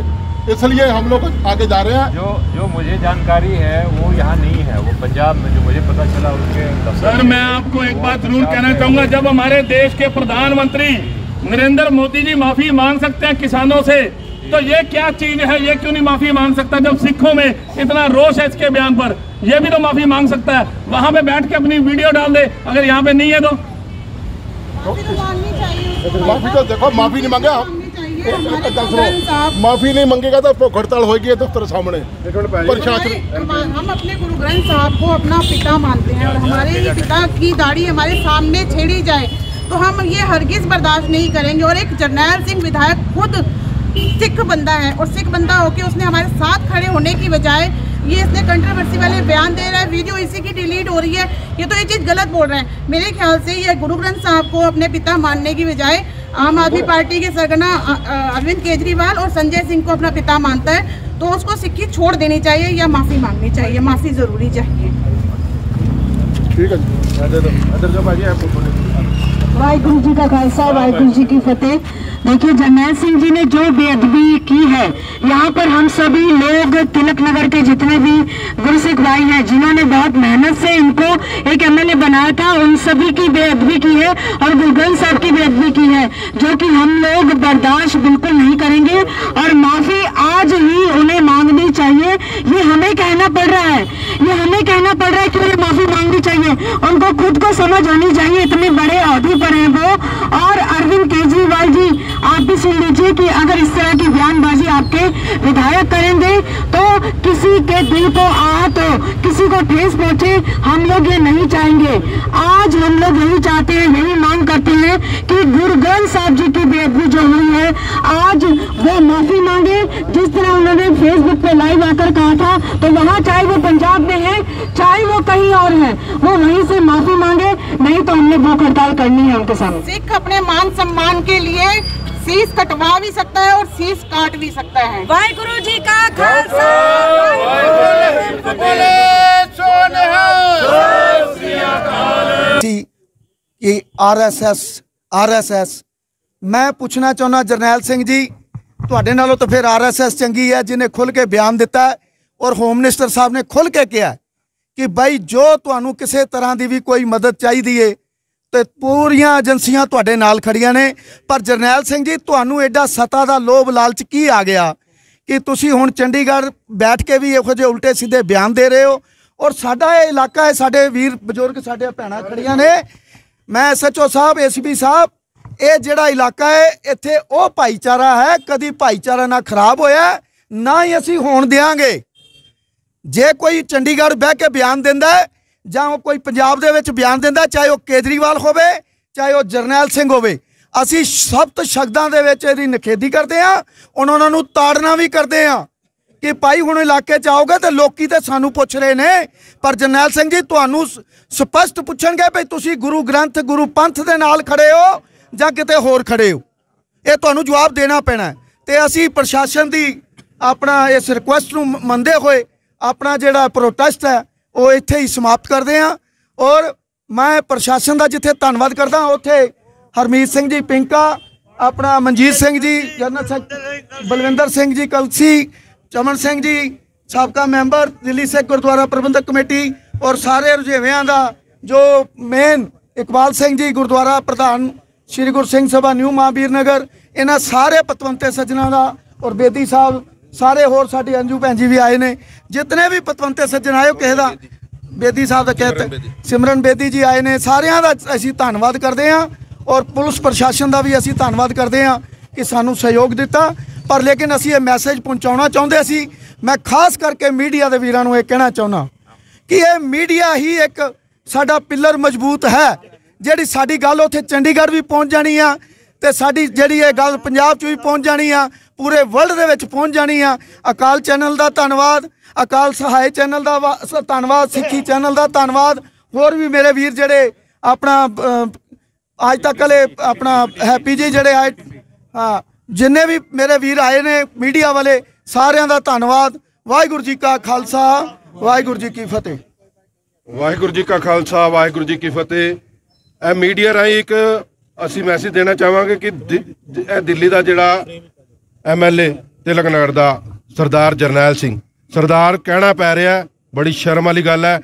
इसलिए हम लोग आगे जा रहे हैं। जो मुझे जानकारी है वो यहाँ नहीं है, वो पंजाब में जो मुझे पता चला उसके। सर मैं आपको एक बात जरूर कहना चाहूँगा, जब हमारे देश के प्रधानमंत्री नरेंद्र मोदी जी माफ़ी मांग सकते हैं किसानों से, तो ये क्या चीज़ है, ये क्यों नहीं माफ़ी मांग सकता? जब सिखों में इतना रोष है इसके बयान पर, ये भी तो माफ़ी मांग सकता है। वहाँ पे बैठ के अपनी वीडियो डाल दे, अगर यहाँ पे नहीं है तो माफी तो देखो, माफी नहीं मांगे हम, माफी नहीं मांगेगा तो भूख हड़ताल होगी दफ्तर सामने। हम अपने गुरु ग्रंथ साहब को अपना पिता मानते हैं और हमारे पिता की दाढ़ी हमारे सामने छेड़ी जाए तो हम ये हरगिज बर्दाश्त नहीं करेंगे। और एक जरनैल सिंह विधायक खुद सिख बंदा है और सिख बंदा होके उसने हमारे साथ खड़े होने की बजाय ये इसने कंट्रोवर्सी वाले बयान दे रहा है, वीडियो इसी की डिलीट हो रही है, ये तो ये चीज़ गलत बोल रहे हैं। मेरे ख्याल से ये गुरु ग्रंथ साहब को अपने पिता मानने की बजाय आम आदमी पार्टी के सरगना अरविंद केजरीवाल और संजय सिंह को अपना पिता मानता है, तो उसको सिक्की छोड़ देनी चाहिए या माफ़ी मांगनी चाहिए, माफ़ी ज़रूरी चाहिए। ठीक है वाहिगुरु जी का खालसा, वाहिगुरु जी की फतेह। देखिए जरनैल सिंह जी ने जो बेअदबी की है, यहाँ पर हम सभी लोग तिलक नगर के जितने भी गुरसिख भाई हैं जिन्होंने बहुत मेहनत से इनको एक एमएलए बनाया था, उन सभी की बेअदबी की है और गुरु ग्रंथ साहब की बेअदबी की है, जो कि हम लोग बर्दाश्त बिल्कुल नहीं करेंगे और माफी आज ही उन्हें मांगनी चाहिए। ये हमें कहना पड़ रहा है, ये हमें कहना पड़ रहा है कि उन्हें माफी मांगनी चाहिए। उनको खुद को समझ होनी चाहिए, इतने बड़े ओहदे पर हैं वो। और अरविंद केजरीवाल जी आप भी सुन लीजिए कि अगर इस तरह की बयानबाजी आपके विधायक करेंगे तो किसी के दिल को आहत हो, किसी को ठेस पहुंचे, हम लोग ये नहीं चाहेंगे। आज हम लोग यही चाहते हैं, यही मांग करते हैं कि गुरु ग्रंथ साहब जी की बेअदबी जो हुई है, आज वो माफी मांगे। जिस तरह उन्होंने फेसबुक पे लाइव आकर कहा था, तो वहाँ चाहे वो पंजाब में है, चाहे वो कहीं और है, वो वहीं से माफी मांगे, नहीं तो हमने भूख हड़ताल करनी है उनके सामने। सिख अपने मान सम्मान के लिए शीश कटवा भी सकता है और शीश काट भी सकता है। वाहिगुरु जी का खालसा, कि आरएसएस मैं पूछना चाਹੁੰਦਾ ਜਰਨੈਲ ਸਿੰਘ ਜੀ, ਤੁਹਾਡੇ ਨਾਲੋਂ ਤਾਂ ਫਿਰ आरएसएस ਚੰਗੀ ਹੈ ਜਿਹਨੇ ਖੁੱਲ ਕੇ ਬਿਆਨ ਦਿੱਤਾ ਹੈ ਔਰ ਹੋਮ ਮਿਨਿਸਟਰ ਸਾਹਿਬ ਨੇ ਖੁੱਲ ਕੇ ਕਿਹਾ ਕਿ ਭਾਈ ਜੋ ਤੁਹਾਨੂੰ ਕਿਸੇ ਤਰ੍ਹਾਂ ਦੀ ਵੀ ਕੋਈ ਮਦਦ ਚਾਹੀਦੀ ਏ ਤੇ ਪੂਰੀਆਂ ਏਜੰਸੀਆਂ ਤੁਹਾਡੇ ਨਾਲ ਖੜੀਆਂ ਨੇ। ਪਰ ਜਰਨੈਲ ਸਿੰਘ ਜੀ, ਤੁਹਾਨੂੰ ਐਡਾ ਸੱਤਾ ਦਾ ਲੋਭ ਲਾਲਚ ਕੀ ਆ ਗਿਆ ਕਿ ਤੁਸੀਂ ਹੁਣ ਚੰਡੀਗੜ੍ਹ ਬੈਠ ਕੇ ਵੀ ਇਹੋ ਜਿਹੇ ਉਲਟੇ ਸਿੱਧੇ ਬਿਆਨ ਦੇ ਰਹੇ ਹੋ। ਔਰ ਸਾਡਾ ਇਹ ਇਲਾਕਾ ਹੈ, ਸਾਡੇ ਵੀਰ ਬਜ਼ੁਰਗ ਸਾਡੇ ਭੈਣਾਂ ਖੜੀਆਂ ਨੇ। ਮੈਂ SHO ਸਾਹਿਬ, ACP ਸਾਹਿਬ, ਇਹ ਜਿਹੜਾ ਇਲਾਕਾ ਹੈ ਇੱਥੇ ਉਹ ਭਾਈਚਾਰਾ ਹੈ, ਕਦੀ ਭਾਈਚਾਰਾ ਨਾ ਖਰਾਬ ਹੋਇਆ ਨਾ ਹੀ ਅਸੀਂ ਹੋਣ ਦਿਆਂਗੇ। ਜੇ ਕੋਈ ਚੰਡੀਗੜ੍ਹ ਬਹਿ ਕੇ ਬਿਆਨ ਦਿੰਦਾ ਜਾਂ ਕੋਈ ਪੰਜਾਬ ਦੇ ਵਿੱਚ ਬਿਆਨ ਦਿੰਦਾ, ਚਾਹੇ ਉਹ ਕੇਜਰੀਵਾਲ ਹੋਵੇ ਚਾਹੇ ਉਹ ਜਰਨੈਲ ਸਿੰਘ ਹੋਵੇ, ਅਸੀਂ ਸਖਤ ਸ਼ਬਦਾਂ ਦੇ ਵਿੱਚ ਇਹਦੀ ਨਿਖੇਧੀ ਕਰਦੇ ਹਾਂ, ਉਹਨਾਂ ਨੂੰ ਤਾੜਨਾ ਵੀ ਕਰਦੇ ਹਾਂ ਕਿ ਭਾਈ ਹੁਣ ਇਲਾਕੇ 'ਚ ਆਓਗੇ ਤੇ ਲੋਕੀ ਤੇ ਸਾਨੂੰ ਪੁੱਛ ਰਹੇ ਨੇ। ਪਰ ਜਰਨੈਲ ਸਿੰਘ ਜੀ, ਤੁਹਾਨੂੰ ਸਪਸ਼ਟ ਪੁੱਛਣਗੇ ਵੀ ਤੁਸੀਂ ਗੁਰੂ ਗ੍ਰੰਥ ਗੁਰੂ ਪੰਥ ਦੇ ਨਾਲ ਖੜੇ ਹੋ ਜਾਂ ਕਿਤੇ ਹੋਰ ਖੜੇ ਹੋ, ਇਹ ਤੁਹਾਨੂੰ ਜਵਾਬ ਦੇਣਾ ਪੈਣਾ। ਤੇ ਅਸੀਂ ਪ੍ਰਸ਼ਾਸਨ ਦੀ ਆਪਣਾ ਇਸ ਰਿਕੁਐਸਟ ਨੂੰ ਮੰਨਦੇ ਹੋਏ ਆਪਣਾ ਜਿਹੜਾ ਪ੍ਰੋਟੈਸਟ ਹੈ ਉਹ ਇੱਥੇ ਹੀ ਸਮਾਪਤ ਕਰਦੇ ਹਾਂ। ਔਰ ਮੈਂ ਪ੍ਰਸ਼ਾਸਨ ਦਾ ਜਿੱਥੇ ਧੰਨਵਾਦ ਕਰਦਾ, ਉੱਥੇ ਹਰਮੀਤ ਸਿੰਘ ਜੀ ਪਿੰਕਾ, ਆਪਣਾ ਮਨਜੀਤ ਸਿੰਘ ਜੀ ਜਨਰਲ ਸੈਕਟਰੀ, ਬਲਵਿੰਦਰ ਸਿੰਘ ਜੀ ਕਲਸੀ, ਚਮਨ ਸਿੰਘ ਜੀ ਸਾਬਕਾ ਮੈਂਬਰ ਦਿੱਲੀ ਸਿੱਖ ਗੁਰਦੁਆਰਾ ਪ੍ਰਬੰਧਕ ਕਮੇਟੀ, ਔਰ ਸਾਰੇ ਰੁਝੇਵਿਆਂ ਦਾ ਜੋ ਮੇਨ ਇਕਬਾਲ ਸਿੰਘ ਜੀ ਗੁਰਦੁਆਰਾ ਪ੍ਰਧਾਨ ਸ਼੍ਰੀ ਗੁਰੂ ਸਿੰਘ ਸਭਾ ਨਿਊ ਮਹਾਂਵੀਰ ਨਗਰ, ਇਹਨਾਂ ਸਾਰੇ ਪਤਵੰਤੇ ਸੱਜਣਾ ਦਾ, ਔਰ ਬੇਦੀ ਸਾਹਿਬ, ਸਾਰੇ ਹੋਰ ਸਾਡੇ ਅੰਜੂ ਭੈਣ ਜੀ ਵੀ ਆਏ ਨੇ, ਜਿਤਨੇ ਵੀ ਪਤਵੰਤੇ ਸੱਜਣ ਆਏ, ਕਿਸੇ ਦਾ ਬੇਦੀ ਸਾਹਿਬ ਦਾ ਕਹਿਤ ਸਿਮਰਨ ਬੇਦੀ ਜੀ ਆਏ ਨੇ, ਸਾਰਿਆਂ ਦਾ ਅਸੀਂ ਧੰਨਵਾਦ ਕਰਦੇ ਹਾਂ। ਔਰ ਪੁਲਿਸ ਪ੍ਰਸ਼ਾਸਨ ਦਾ ਵੀ ਅਸੀਂ ਧੰਨਵਾਦ ਕਰਦੇ ਹਾਂ ਕਿ ਸਾਨੂੰ ਸਹਿਯੋਗ ਦਿੱਤਾ। ਪਰ ਲੇਕਿਨ ਅਸੀਂ ਇਹ ਮੈਸੇਜ ਪਹੁੰਚਾਉਣਾ ਚਾਹੁੰਦੇ ਸੀ। ਮੈਂ ਖਾਸ ਕਰਕੇ ਮੀਡੀਆ ਦੇ ਵੀਰਾਂ ਨੂੰ ਇਹ ਕਹਿਣਾ ਚਾਹੁੰਦਾ ਕਿ ਇਹ ਮੀਡੀਆ ਹੀ ਇੱਕ ਸਾਡਾ ਪਿੱਲਰ ਮਜ਼ਬੂਤ ਹੈ, ਜਿਹੜੀ ਸਾਡੀ ਗੱਲ ਉੱਥੇ ਚੰਡੀਗੜ੍ਹ ਵੀ ਪਹੁੰਚ ਜਾਣੀ ਆ ਤੇ ਸਾਡੀ ਜਿਹੜੀ ਇਹ ਗੱਲ ਪੰਜਾਬ 'ਚ ਵੀ ਪਹੁੰਚ ਜਾਣੀ ਆ, ਪੂਰੇ ਵਰਲਡ ਦੇ ਵਿੱਚ ਪਹੁੰਚ ਜਾਣੀ ਆ। ਅਕਾਲ ਚੈਨਲ ਦਾ ਧੰਨਵਾਦ, ਅਕਾਲ ਸਹਾਇ ਚੈਨਲ ਦਾ ਧੰਨਵਾਦ, ਸਿੱਖੀ ਚੈਨਲ ਦਾ ਧੰਨਵਾਦ, ਹੋਰ ਵੀ ਮੇਰੇ ਵੀਰ ਜਿਹੜੇ ਆਪਣਾ ਅੱਜ ਤੱਕ ਵਾਲੇ ਆਪਣਾ ਹੈਪੀ ਜੀ ਜਿਹੜੇ ਆਏ, ਹਾਂ, ਜਿੰਨੇ ਵੀ ਮੇਰੇ ਵੀਰ ਆਏ ਨੇ ਮੀਡੀਆ ਵਾਲੇ, ਸਾਰਿਆਂ ਦਾ ਧੰਨਵਾਦ। ਵਾਹਿਗੁਰੂ ਜੀ ਕਾ ਖਾਲਸਾ, ਵਾਹਿਗੁਰੂ ਜੀ ਕੀ ਫਤਿਹ। ਵਾਹਿਗੁਰੂ ਜੀ ਕਾ ਖਾਲਸਾ, ਵਾਹਿਗੁਰੂ ਜੀ ਕੀ ਫਤਿਹ। ਇਹ ਮੀਡੀਆ ਰਾਹੀਂ ਇੱਕ ਅਸੀਂ ਮੈਸੇਜ ਦੇਣਾ ਚਾਹਾਂਗੇ ਕਿ ਇਹ ਦਿੱਲੀ ਦਾ ਜਿਹੜਾ MLA ਤਿਲਕ ਨਗਰ ਦਾ ਸਰਦਾਰ ਜਰਨੈਲ ਸਿੰਘ ਸਰਦਾਰ ਕਹਿਣਾ ਪੈ ਰਿਹਾ, ਬੜੀ ਸ਼ਰਮ ਵਾਲੀ ਗੱਲ ਹੈ।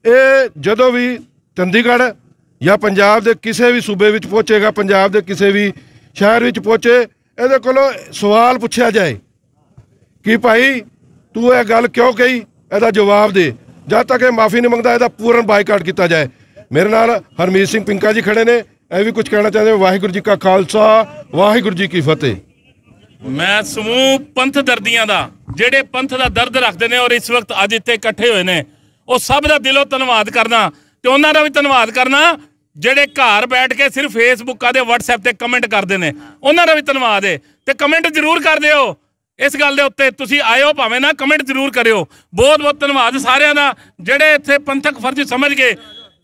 ਇਹ ਜਦੋਂ ਵੀ ਚੰਡੀਗੜ੍ਹ ਜਾਂ ਪੰਜਾਬ ਦੇ ਕਿਸੇ ਵੀ ਸੂਬੇ ਵਿੱਚ ਪਹੁੰਚੇਗਾ, ਪੰਜਾਬ ਦੇ ਕਿਸੇ ਵੀ ਸ਼ਹਿਰ ਵਿੱਚ ਪਹੁੰਚੇ, ਇਹਦੇ ਕੋਲੋਂ ਸਵਾਲ ਪੁੱਛਿਆ ਜਾਏ ਕਿ ਭਾਈ ਤੂੰ ਇਹ ਗੱਲ ਕਿਉਂ ਕਹੀ, ਇਹਦਾ ਜਵਾਬ ਦੇ। ਜਦ ਤੱਕ ਇਹ ਮਾਫੀ ਨਹੀਂ ਮੰਗਦਾ, ਇਹਦਾ ਪੂਰਨ ਬਾਈਕਾਟ ਕੀਤਾ ਜਾਏ। ਮੇਰੇ ਨਾਲ ਹਰਮੀਤ ਸਿੰਘ ਪਿੰਕਾ ਜੀ ਖੜੇ ਨੇ, ਇਹ ਵੀ ਕੁਝ ਕਹਿਣਾ ਚਾਹੁੰਦੇ। ਵਾਹਿਗੁਰੂ ਜੀ ਕਾ ਖਾਲਸਾ, ਵਾਹਿਗੁਰੂ ਜੀ ਕੀ ਫਤਿਹ। ਮੈਂ ਸਮੂਹ ਪੰਥ ਦਰਦੀਆਂ ਦਾ, ਜਿਹੜੇ ਪੰਥ ਦਾ ਦਰਦ ਰੱਖਦੇ ਨੇ ਔਰ ਇਸ ਵਕਤ ਅੱਜ ਇੱਥੇ ਇਕੱਠੇ ਹੋਏ ਨੇ, ਉਹ ਸਭ ਦਾ ਦਿਲੋਂ ਧੰਨਵਾਦ ਕਰਨਾ ਤੇ ਉਹਨਾਂ ਦਾ ਵੀ ਧੰਨਵਾਦ ਕਰਨਾ ਜਿਹੜੇ ਘਰ ਬੈਠ ਕੇ ਸਿਰਫ ਫੇਸਬੁੱਕਾਂ ਦੇ WhatsApp ਤੇ ਕਮੈਂਟ ਕਰਦੇ ਨੇ, ਉਹਨਾਂ ਦਾ ਵੀ ਧੰਨਵਾਦ ਹੈ। ਤੇ ਕਮੈਂਟ ਜ਼ਰੂਰ ਕਰ ਦਿਓ ਇਸ ਗੱਲ ਦੇ ਉੱਤੇ, ਤੁਸੀਂ ਆਇਓ ਭਾਵੇਂ ਨਾ, ਕਮੈਂਟ ਜ਼ਰੂਰ ਕਰਿਓ। ਬਹੁਤ ਬਹੁਤ ਧੰਨਵਾਦ ਸਾਰਿਆਂ ਦਾ ਜਿਹੜੇ ਇੱਥੇ ਪੰਥਕ ਫਰਜ਼ ਸਮਝ ਕੇ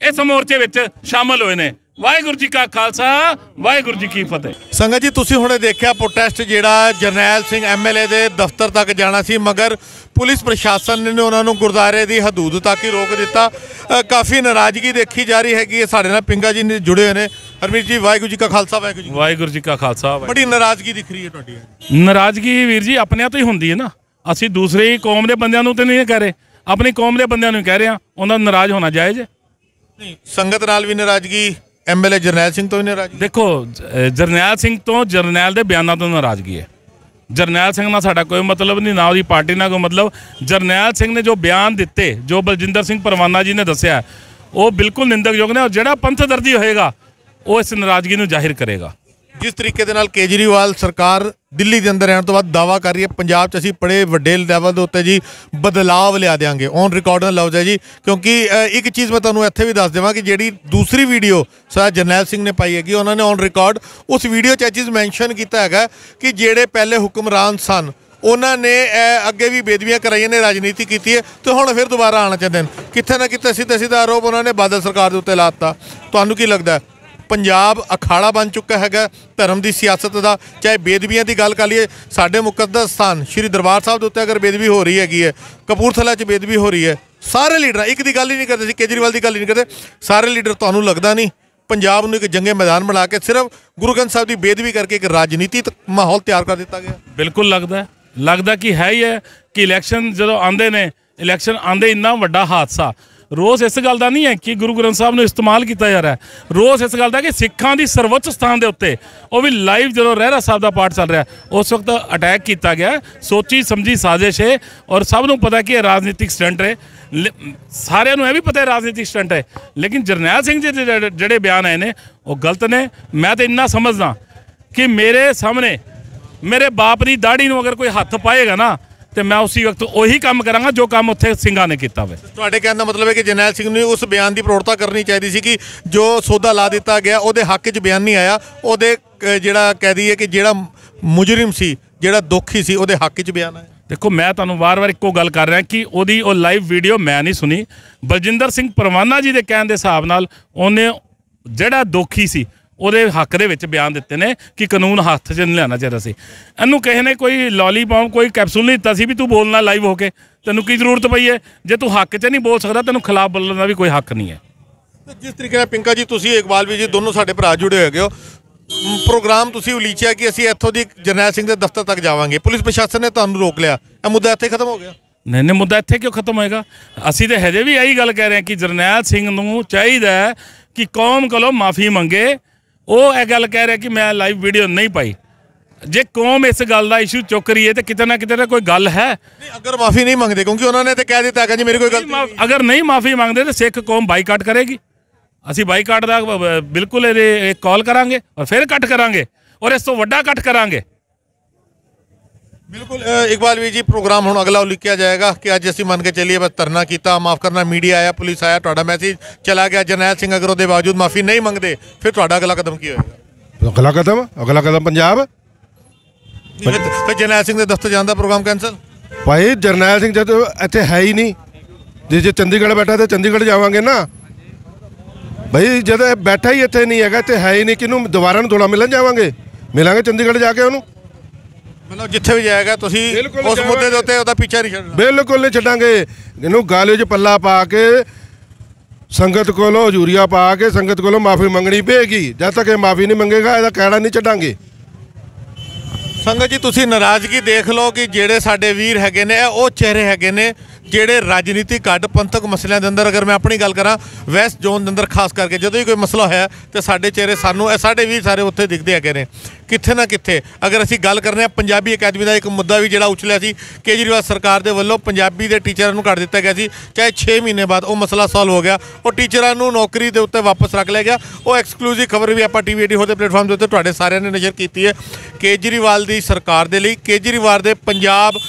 ਇਸ ਮੋਰਚੇ ਵਿੱਚ ਸ਼ਾਮਲ ਹੋਏ ਨੇ। ਵਾਹਿਗੁਰੂ ਜੀ ਕਾ ਖਾਲਸਾ, ਵਾਹਿਗੁਰੂ ਜੀ ਕੀ ਫਤਿਹ। ਸੰਗਤ ਜੀ, ਤੁਸੀਂ ਹੁਣੇ ਦੇਖਿਆ ਪ੍ਰੋਟੈਸਟ ਜਿਹੜਾ ਜਰਨੈਲ ਸਿੰਘ MLA ਦੇ ਦਫ਼ਤਰ ਤੱਕ ਜਾਣਾ ਸੀ, ਮਗਰ ਪੁਲਿਸ ਪ੍ਰਸ਼ਾਸਨ ਨੇ ਉਹਨਾਂ ਨੂੰ ਗੁਰਦੁਆਰੇ ਦੀ ਹਦੂਦ ਤੱਕ ਹੀ ਰੋਕ ਦਿੱਤਾ। ਕਾਫੀ ਨਾਰਾਜ਼ਗੀ ਦੇਖੀ ਜਾ ਰਹੀ ਹੈਗੀ। ਸਾਡੇ ਨਾਲ ਪਿੰਗਾ ਜੀ ਨੇ ਜੁੜੇ ਹੋਏ ਨੇ। ਹਰਮੀਤ ਜੀ, ਵਾਹਿਗੁਰੂ ਜੀ ਕਾ ਖਾਲਸਾ, ਵਾਹਿਗੁਰੂ ਜੀ ਕਾ ਖਾਲਸਾ। ਬੜੀ ਨਾਰਾਜ਼ਗੀ ਦਿਖ ਰਹੀ ਹੈ ਤੁਹਾਡੀ। ਨਾਰਾਜ਼ਗੀ ਵੀਰ ਜੀ ਆਪਣਿਆਂ ਤੋਂ ਹੀ ਹੁੰਦੀ ਹੈ ਨਾ, ਅਸੀਂ ਦੂਸਰੀ ਕੌਮ ਦੇ ਬੰਦਿਆਂ ਨੂੰ ਤਾਂ ਨਹੀਂ ਕਹਿ ਰਹੇ, ਆਪਣੀ ਕੌਮ ਦੇ ਬੰਦਿਆਂ ਨੂੰ ਕਹਿ ਰਹੇ ਹਾਂ। ਉਹਨਾਂ ਨੂੰ ਨਾਰਾਜ਼ ਹੋਣਾ ਜਾਇਜ਼ ਹੈ? ਨਹੀਂ, ਸੰਗਤ ਨਾਲ ਵੀ ਨਾਰਾਜ਼ਗੀ, MLA ਜਰਨੈਲ ਸਿੰਘ ਤੋਂ ਵੀ ਨਾਰਾਜ਼ਗੀ। ਦੇਖੋ, ਜਰਨੈਲ ਸਿੰਘ ਤੋਂ, ਜਰਨੈਲ ਦੇ ਬਿਆਨਾਂ ਤੋਂ ਨਾਰਾਜ਼ਗੀ ਹੈ। ਜਰਨੈਲ ਸਿੰਘ ਨਾਲ ਸਾਡਾ ਕੋਈ ਮਤਲਬ ਨਹੀਂ, ਨਾ ਉਹਦੀ ਪਾਰਟੀ ਨਾਲ ਕੋਈ ਮਤਲਬ। ਜਰਨੈਲ ਸਿੰਘ ਨੇ ਜੋ ਬਿਆਨ ਦਿੱਤੇ, ਜੋ ਬਲਜਿੰਦਰ ਸਿੰਘ ਪਰਵਾਨਾ ਜੀ ਨੇ ਦੱਸਿਆ, ਉਹ ਬਿਲਕੁਲ ਨਿੰਦਕਯੋਗ ਨੇ। ਔਰ ਜਿਹੜਾ ਪੰਥ ਦਰਦੀ ਹੋਏਗਾ ਉਹ ਇਸ ਨਾਰਾਜ਼ਗੀ ਨੂੰ ਜ਼ਾਹਿਰ ਕਰੇਗਾ। ਜਿਸ ਤਰੀਕੇ ਦੇ ਨਾਲ ਕੇਜਰੀਵਾਲ ਸਰਕਾਰ ਦਿੱਲੀ ਦੇ ਅੰਦਰ ਰਹਿਣ ਤੋਂ ਬਾਅਦ ਦਾਅਵਾ ਕਰ ਰਹੀ ਹੈ ਪੰਜਾਬ 'ਚ ਅਸੀਂ ਬੜੇ ਵੱਡੇ ਲੈਵਲ ਦੇ ਉੱਤੇ ਜੀ ਬਦਲਾਵ ਲਿਆ ਦਿਆਂਗੇ, ਔਨ ਰਿਕਾਰਡ ਨਾਲ ਲਫ਼ਜ਼ ਹੈ ਜੀ। ਕਿਉਂਕਿ ਇੱਕ ਚੀਜ਼ ਮੈਂ ਤੁਹਾਨੂੰ ਇੱਥੇ ਵੀ ਦੱਸ ਦੇਵਾਂ ਕਿ ਜਿਹੜੀ ਦੂਸਰੀ ਵੀਡੀਓ ਸਰ ਜਰਨੈਲ ਸਿੰਘ ਨੇ ਪਾਈ ਹੈਗੀ, ਉਹਨਾਂ ਨੇ ਔਨ ਰਿਕਾਰਡ ਉਸ ਵੀਡੀਓ 'ਚ ਇਹ ਚੀਜ਼ ਮੈਂਸ਼ਨ ਕੀਤਾ ਹੈਗਾ ਕਿ ਜਿਹੜੇ ਪਹਿਲੇ ਹੁਕਮਰਾਨ ਸਨ ਉਹਨਾਂ ਨੇ ਅੱਗੇ ਵੀ ਬੇਦਬੀਆਂ ਕਰਾਈਆਂ ਨੇ, ਰਾਜਨੀਤੀ ਕੀਤੀ ਹੈ ਤੇ ਹੁਣ ਫਿਰ ਦੁਬਾਰਾ ਆਉਣਾ ਚਾਹੁੰਦੇ ਨੇ। ਕਿਤੇ ਨਾ ਕਿਤੇ ਸਿੱਧਾ ਆਰੋਪ ਉਹਨਾਂ ਨੇ ਬਾਦਲ ਸਰਕਾਰ ਦੇ ਉੱਤੇ ਲਾ ਦਿੱਤਾ। ਤੁਹਾਨੂੰ ਕੀ ਲੱਗਦਾ ਪੰਜਾਬ ਅਖਾੜਾ ਬਣ ਚੁੱਕਾ ਹੈਗਾ ਧਰਮ ਦੀ ਸਿਆਸਤ ਦਾ? ਚਾਹੇ ਬੇਦਬੀਆਂ ਦੀ ਗੱਲ ਕਰ ਲਈਏ, ਸਾਡੇ ਮੁਕੱਦਸ ਸਥਾਨ ਸ਼੍ਰੀ ਦਰਬਾਰ ਸਾਹਿਬ ਦੇ ਉੱਤੇ ਅਗਰ ਬੇਦਬੀ ਹੋ ਰਹੀ ਹੈਗੀ ਹੈ, ਕਪੂਰਥਲਾ 'ਚ ਬੇਦਬੀ ਹੋ ਰਹੀ ਹੈ, ਸਾਰੇ ਲੀਡਰ ਇੱਕ ਦੀ ਗੱਲ ਹੀ ਨਹੀਂ ਕਰਦੇ ਸੀ, ਕੇਜਰੀਵਾਲ ਦੀ ਗੱਲ ਹੀ ਨਹੀਂ ਕਰਦੇ, ਸਾਰੇ ਲੀਡਰ। ਤੁਹਾਨੂੰ ਲੱਗਦਾ ਨਹੀਂ ਪੰਜਾਬ ਨੂੰ ਇੱਕ ਜੰਗੇ ਮੈਦਾਨ ਬਣਾ ਕੇ ਸਿਰਫ ਗੁਰੂ ਗ੍ਰੰਥ ਸਾਹਿਬ ਦੀ ਬੇਦਬੀ ਕਰਕੇ ਇੱਕ ਰਾਜਨੀਤਿਕ ਮਾਹੌਲ ਤਿਆਰ ਕਰ ਦਿੱਤਾ ਗਿਆ? ਬਿਲਕੁਲ ਲੱਗਦਾ ਕਿ ਹੈ ਹੀ ਹੈ ਕਿ ਇਲੈਕਸ਼ਨ ਜਦੋਂ ਆਉਂਦੇ ਨੇ, ਇਲੈਕਸ਼ਨ ਆਉਂਦੇ ਇੰਨਾ ਵੱਡਾ ਹਾਦਸਾ ਰੋਜ਼ ਇਸ ਗੱਲ ਦਾ ਨਹੀਂ ਹੈ ਕਿ ਗੁਰੂ ਗ੍ਰੰਥ ਸਾਹਿਬ ਨੂੰ ਇਸਤੇਮਾਲ ਕੀਤਾ ਜਾ ਰਿਹਾ ਹੈ, ਰੋਜ਼ ਇਸ ਗੱਲ ਦਾ ਕਿ ਸਿੱਖਾਂ ਦੀ ਸਰਵਉੱਚ ਸਥਾਨ ਦੇ ਉੱਤੇ ਉਹ ਵੀ ਲਾਈਵ ਜਦੋਂ ਰਹਿਰਾ ਸਾਹਿਬ ਦਾ ਪਾਠ ਚੱਲ ਰਿਹਾ ਉਸ ਵਕਤ ਅਟੈਕ ਕੀਤਾ ਗਿਆ। ਸੋਚੀ ਸਮਝੀ ਸਾਜ਼ਿਸ਼ ਹੈ ਔਰ ਸਭ ਨੂੰ ਪਤਾ ਕਿ ਇਹ ਰਾਜਨੀਤਿਕ ਸਟੰਟ ਹੈ, ਸਾਰਿਆਂ ਨੂੰ ਇਹ ਵੀ ਪਤਾ ਹੈ ਰਾਜਨੀਤਿਕ ਸਟੰਟ ਹੈ। ਲੇਕਿਨ ਜਰਨੈਲ ਸਿੰਘ ਜੀ ਦੇ ਜਿਹੜੇ ਬਿਆਨ ਆਏ ਨੇ ਉਹ ਗਲਤ ਨੇ। ਮੈਂ ਤਾਂ ਇੰਨਾ ਸਮਝਦਾ ਕਿ ਮੇਰੇ ਸਾਹਮਣੇ ਮੇਰੇ ਬਾਪ ਦੀ ਦਾੜੀ ਨੂੰ ਅਗਰ ਕੋਈ ਹੱਥ ਪਾਏਗਾ ਨਾ ਤੇ ਮੈਂ ਉਸੇ ਵਕਤ ਉਹੀ ਕੰਮ ਕਰਾਂਗਾ ਜੋ ਕੰਮ ਉੱਥੇ ਸਿੰਘਾਂ ਨੇ ਕੀਤਾ ਹੋਵੇ। ਤੁਹਾਡੇ ਕਹਿਣ ਦਾ ਮਤਲਬ ਹੈ ਕਿ ਜਰਨੈਲ ਸਿੰਘ ਨੂੰ ਉਸ ਬਿਆਨ ਦੀ ਪ੍ਰੋੜਤਾ ਕਰਨੀ ਚਾਹੀਦੀ ਸੀ ਕਿ ਜੋ ਸੌਦਾ ਲਾ ਦਿੱਤਾ ਗਿਆ ਉਹਦੇ ਹੱਕ 'ਚ ਬਿਆਨ ਨਹੀਂ ਆਇਆ, ਉਹਦੇ ਜਿਹੜਾ ਕਹਿ ਦਈਏ ਕਿ ਜਿਹੜਾ ਮੁਜਰਿਮ ਸੀ, ਜਿਹੜਾ ਦੋਖੀ ਸੀ, ਉਹਦੇ ਹੱਕ 'ਚ ਬਿਆਨ ਆਇਆ। ਦੇਖੋ ਮੈਂ ਤੁਹਾਨੂੰ ਵਾਰ-ਵਾਰ ਇੱਕੋ ਗੱਲ ਕਰ ਰਿਹਾ ਕਿ ਉਹਦੀ ਉਹ ਲਾਈਵ ਵੀਡੀਓ ਮੈਂ ਨਹੀਂ ਸੁਣੀ। ਬਲਜਿੰਦਰ ਸਿੰਘ ਪਰਵਾਨਾ ਜੀ ਦੇ ਕਹਿਣ ਦੇ ਹਿਸਾਬ ਨਾਲ ਉਹਨੇ ਜਿਹੜਾ ਦੋਖੀ ਸੀ ਉਹਦੇ ਹੱਕ ਦੇ ਵਿੱਚ ਬਿਆਨ ਦਿੱਤੇ ਨੇ ਕਿ ਕਾਨੂੰਨ ਹੱਥ 'ਚ ਨਹੀਂ ਲੈਣਾ ਚਾਹੀਦਾ ਸੀ। ਇਹਨੂੰ ਕਿਸੇ ਨੇ ਕੋਈ ਲੋਲੀਪੌਪ ਕੋਈ ਕੈਪਸੂਲ ਨਹੀਂ ਦਿੱਤਾ ਸੀ ਵੀ ਤੂੰ ਬੋਲਣਾ ਲਾਈਵ ਹੋ ਕੇ, ਤੈਨੂੰ ਕੀ ਜ਼ਰੂਰਤ ਪਈ ਹੈ? ਜੇ ਤੂੰ ਹੱਕ 'ਚ ਨਹੀਂ ਬੋਲ ਸਕਦਾ ਤੈਨੂੰ ਖਿਲਾਫ ਬੋਲਣ ਦਾ ਵੀ ਕੋਈ ਹੱਕ ਨਹੀਂ ਹੈ। ਜਿਸ ਤਰੀਕੇ ਨਾਲ ਪਿੰਕਾ ਜੀ ਤੁਸੀਂ ਇਕਬਾਲ ਵੀ ਜੀ ਦੋਨੋਂ ਸਾਡੇ ਭਰਾ ਜੁੜੇ ਹੋਏ ਹੋ, ਪ੍ਰੋਗਰਾਮ ਤੁਸੀਂ ਉਲੀਚਿਆ ਕਿ ਅਸੀਂ ਇੱਥੋਂ ਦੀ ਜਰਨੈਲ ਸਿੰਘ ਦੇ ਦਫ਼ਤਰ ਤੱਕ ਜਾਵਾਂਗੇ, ਪੁਲਿਸ ਪ੍ਰਸ਼ਾਸਨ ਨੇ ਤੁਹਾਨੂੰ ਰੋਕ ਲਿਆ, ਇਹ ਮੁੱਦਾ ਇੱਥੇ ਖਤਮ ਹੋ ਗਿਆ? ਨਹੀਂ ਮੁੱਦਾ ਇੱਥੇ ਕਿਉਂ ਖਤਮ ਹੋਏਗਾ? ਅਸੀਂ ਤਾਂ ਹਜੇ ਵੀ ਇਹੀ ਗੱਲ ਕਹਿ ਰਹੇ ਹਾਂ ਕਿ ਜਰਨੈਲ ਸਿੰਘ ਨੂੰ ਚਾਹੀਦਾ ਕਿ ਕੌਮ ਕੋਲੋਂ ਮਾਫੀ ਮੰਗੇ। ਉਹ ਇਹ ਗੱਲ ਕਹਿ ਰਿਹਾ ਕਿ ਮੈਂ ਲਾਈਵ ਵੀਡੀਓ ਨਹੀਂ ਪਾਈ। ਜੇ ਕੌਮ ਇਸ ਗੱਲ ਦਾ ਇਸ਼ੂ ਚੁੱਕ ਰਹੀ ਹੈ ਤੇ ਕਿਤੇ ਨਾ ਕਿਤੇ ਤਾਂ ਕੋਈ ਗੱਲ ਹੈ। ਨਹੀਂ, ਅਗਰ ਮਾਫੀ ਨਹੀਂ ਮੰਗਦੇ, ਕਿਉਂਕਿ ਉਹਨਾਂ ਨੇ ਤਾਂ ਕਹਿ ਦਿੱਤਾ ਹੈਗਾ ਜੀ ਮੇਰੀ ਕੋਈ ਗਲਤੀ ਨਹੀਂ, ਅਗਰ ਨਹੀਂ ਮਾਫੀ ਮੰਗਦੇ ਤਾਂ ਸਿੱਖ ਕੌਮ ਬਾਈਕਾਟ ਕਰੇਗੀ। ਅਸੀਂ ਬਾਈਕਾਟ ਦਾ ਬਿਲਕੁਲ ਇਹਦੇ ਕਾਲ ਕਰਾਂਗੇ ਔਰ ਫਿਰ ਕੱਟ ਕਰਾਂਗੇ ਔਰ ਇਸ ਤੋਂ ਵੱਡਾ ਕੱਟ ਕਰਾਂਗੇ। ਬਿਲਕੁਲ ਇਕਬਾਲ ਵੀ ਜੀ, ਪ੍ਰੋਗਰਾਮ ਹੁਣ ਅਗਲਾ ਉਲੀਕਿਆ ਜਾਏਗਾ ਕਿ ਅੱਜ ਅਸੀਂ ਮੰਨ ਕੇ ਚੱਲੀਏ ਬਸ ਧਰਨਾ ਕੀਤਾ, ਮਾਫ ਕਰਨਾ, ਮੀਡੀਆ ਆਇਆ, ਪੁਲਿਸ ਆਇਆ, ਤੁਹਾਡਾ ਮੈਸੇਜ ਚਲਾ ਗਿਆ। ਜਰਨੈਲ ਸਿੰਘ ਅਗਰ ਉਹਦੇ ਬਾਵਜੂਦ ਮਾਫੀ ਨਹੀਂ ਮੰਗਦੇ ਫਿਰ ਤੁਹਾਡਾ ਅਗਲਾ ਕਦਮ ਕੀ ਹੋਏਗਾ? ਅਗਲਾ ਕਦਮ ਪੰਜਾਬ। ਫਿਰ ਜਰਨੈਲ ਸਿੰਘ ਦੇ ਦਫ਼ਤਰ ਜਾਣ ਦਾ ਪ੍ਰੋਗਰਾਮ ਕੈਂਸਲ? ਭਾਈ ਜਰਨੈਲ ਸਿੰਘ ਜਦ ਇੱਥੇ ਹੈ ਹੀ ਨਹੀਂ, ਜੇ ਚੰਡੀਗੜ੍ਹ ਬੈਠਾ ਤਾਂ ਚੰਡੀਗੜ੍ਹ ਜਾਵਾਂਗੇ ਨਾ ਭਾਈ। ਜਦ ਬੈਠਾ ਹੀ ਇੱਥੇ ਨਹੀਂ ਹੈਗਾ, ਇੱਥੇ ਹੈ ਹੀ ਨਹੀਂ, ਕਿਹਨੂੰ ਦੁਬਾਰਾ ਨੂੰ ਥੋੜਾ ਮਿਲਣ ਜਾਵਾਂਗੇ? ਮਿਲਾਂਗੇ ਚੰਡੀਗੜ੍ਹ ਜਾ ਕੇ ਉਹਨੂੰ। ਮਤਲਬ ਜਿੱਥੇ ਵੀ ਜਾਏਗਾ ਤੁਸੀਂ ਉਸ ਮੁੱਦੇ ਦੇ ਉੱਤੇ ਉਹਦਾ ਪਿੱਛਾ ਨਹੀਂ ਛੱਡਣਾ? ਬਿਲਕੁਲ ਨਹੀਂ ਛੱਡਾਂਗੇ। ਇਹਨੂੰ ਗਾਲੇ 'ਚ ਪੱਲਾ ਪਾ ਕੇ ਸੰਗਤ ਕੋਲੋਂ ਹਜ਼ੂਰੀਆ ਪਾ ਕੇ ਸੰਗਤ ਕੋਲੋਂ ਮਾਫੀ ਮੰਗਣੀ ਪਏਗੀ। ਜਦ ਤੱਕ ਇਹ ਮਾਫੀ ਨਹੀਂ ਮੰਗੇਗਾ ਇਹਦਾ ਕਹਿਣਾ ਨਹੀਂ ਛੱਡਾਂਗੇ। ਸੰਗਤ ਜੀ ਤੁਸੀਂ ਨਾਰਾਜ਼ਗੀ ਦੇਖ ਲਓ ਕਿ ਜਿਹੜੇ ਸਾਡੇ ਵੀਰ ਹੈਗੇ ਨੇ ਉਹ ਚਿਹਰੇ ਹੈਗੇ ਨੇ ਜਿਹੜੇ ਰਾਜਨੀਤਿਕ ਕੱਢ ਪੰਥਕ ਮਸਲਿਆਂ ਦੇ ਅੰਦਰ, ਅਗਰ ਮੈਂ ਆਪਣੀ ਗੱਲ ਕਰਾਂ ਵੈਸਟ ਜ਼ੋਨ ਦੇ ਅੰਦਰ ਖਾਸ ਕਰਕੇ ਜਦੋਂ ਵੀ ਕੋਈ ਮਸਲਾ ਹੋਇਆ ਤੇ ਸਾਡੇ ਚਿਹਰੇ ਸਾਨੂੰ ਇਹ ਸਾਡੇ ਵੀਰ ਸਾਰੇ ਉੱਥੇ ਦਿਖਦੇ ਹੈਗੇ ਨੇ ਕਿੱਥੇ ਨਾ ਕਿੱਥੇ। ਅਗਰ ਅਸੀਂ ਗੱਲ ਕਰਨੇ ਆ ਪੰਜਾਬੀ ਅਕੈਡਮੀ ਦਾ ਇੱਕ ਮੁੱਦਾ ਵੀ ਜਿਹੜਾ ਉਛਲਿਆ ਸੀ ਕੇਜਰੀਵਾਲ ਸਰਕਾਰ ਦੇ ਵੱਲੋਂ, ਪੰਜਾਬੀ ਦੇ ਟੀਚਰਾਂ ਨੂੰ ਕੱਢ ਦਿੱਤਾ ਗਿਆ ਸੀ, ਚਾਹੇ 6 ਮਹੀਨੇ ਬਾਅਦ ਉਹ ਮਸਲਾ ਸੋਲਵ ਹੋ ਗਿਆ, ਉਹ ਟੀਚਰਾਂ ਨੂੰ ਨੌਕਰੀ ਦੇ ਉੱਤੇ ਵਾਪਸ ਰੱਖ ਲਿਆ ਗਿਆ। ਉਹ ਐਕਸਕਲੂਸਿਵ ਖਬਰ ਵੀ ਆਪਾਂ TV 84 ਦੇ ਪਲੇਟਫਾਰਮ ਦੇ ਉੱਤੇ ਤੁਹਾਡੇ ਸਾਰਿਆਂ ਨੇ ਨਜ਼ਰ ਕੀਤੀ ਹੈ। ਕੇਜਰੀਵਾਲ ਦੀ ਸਰਕਾਰ ਦੇ ਲਈ, ਕੇਜਰੀਵਾਲ ਦੇ ਪੰਜਾਬ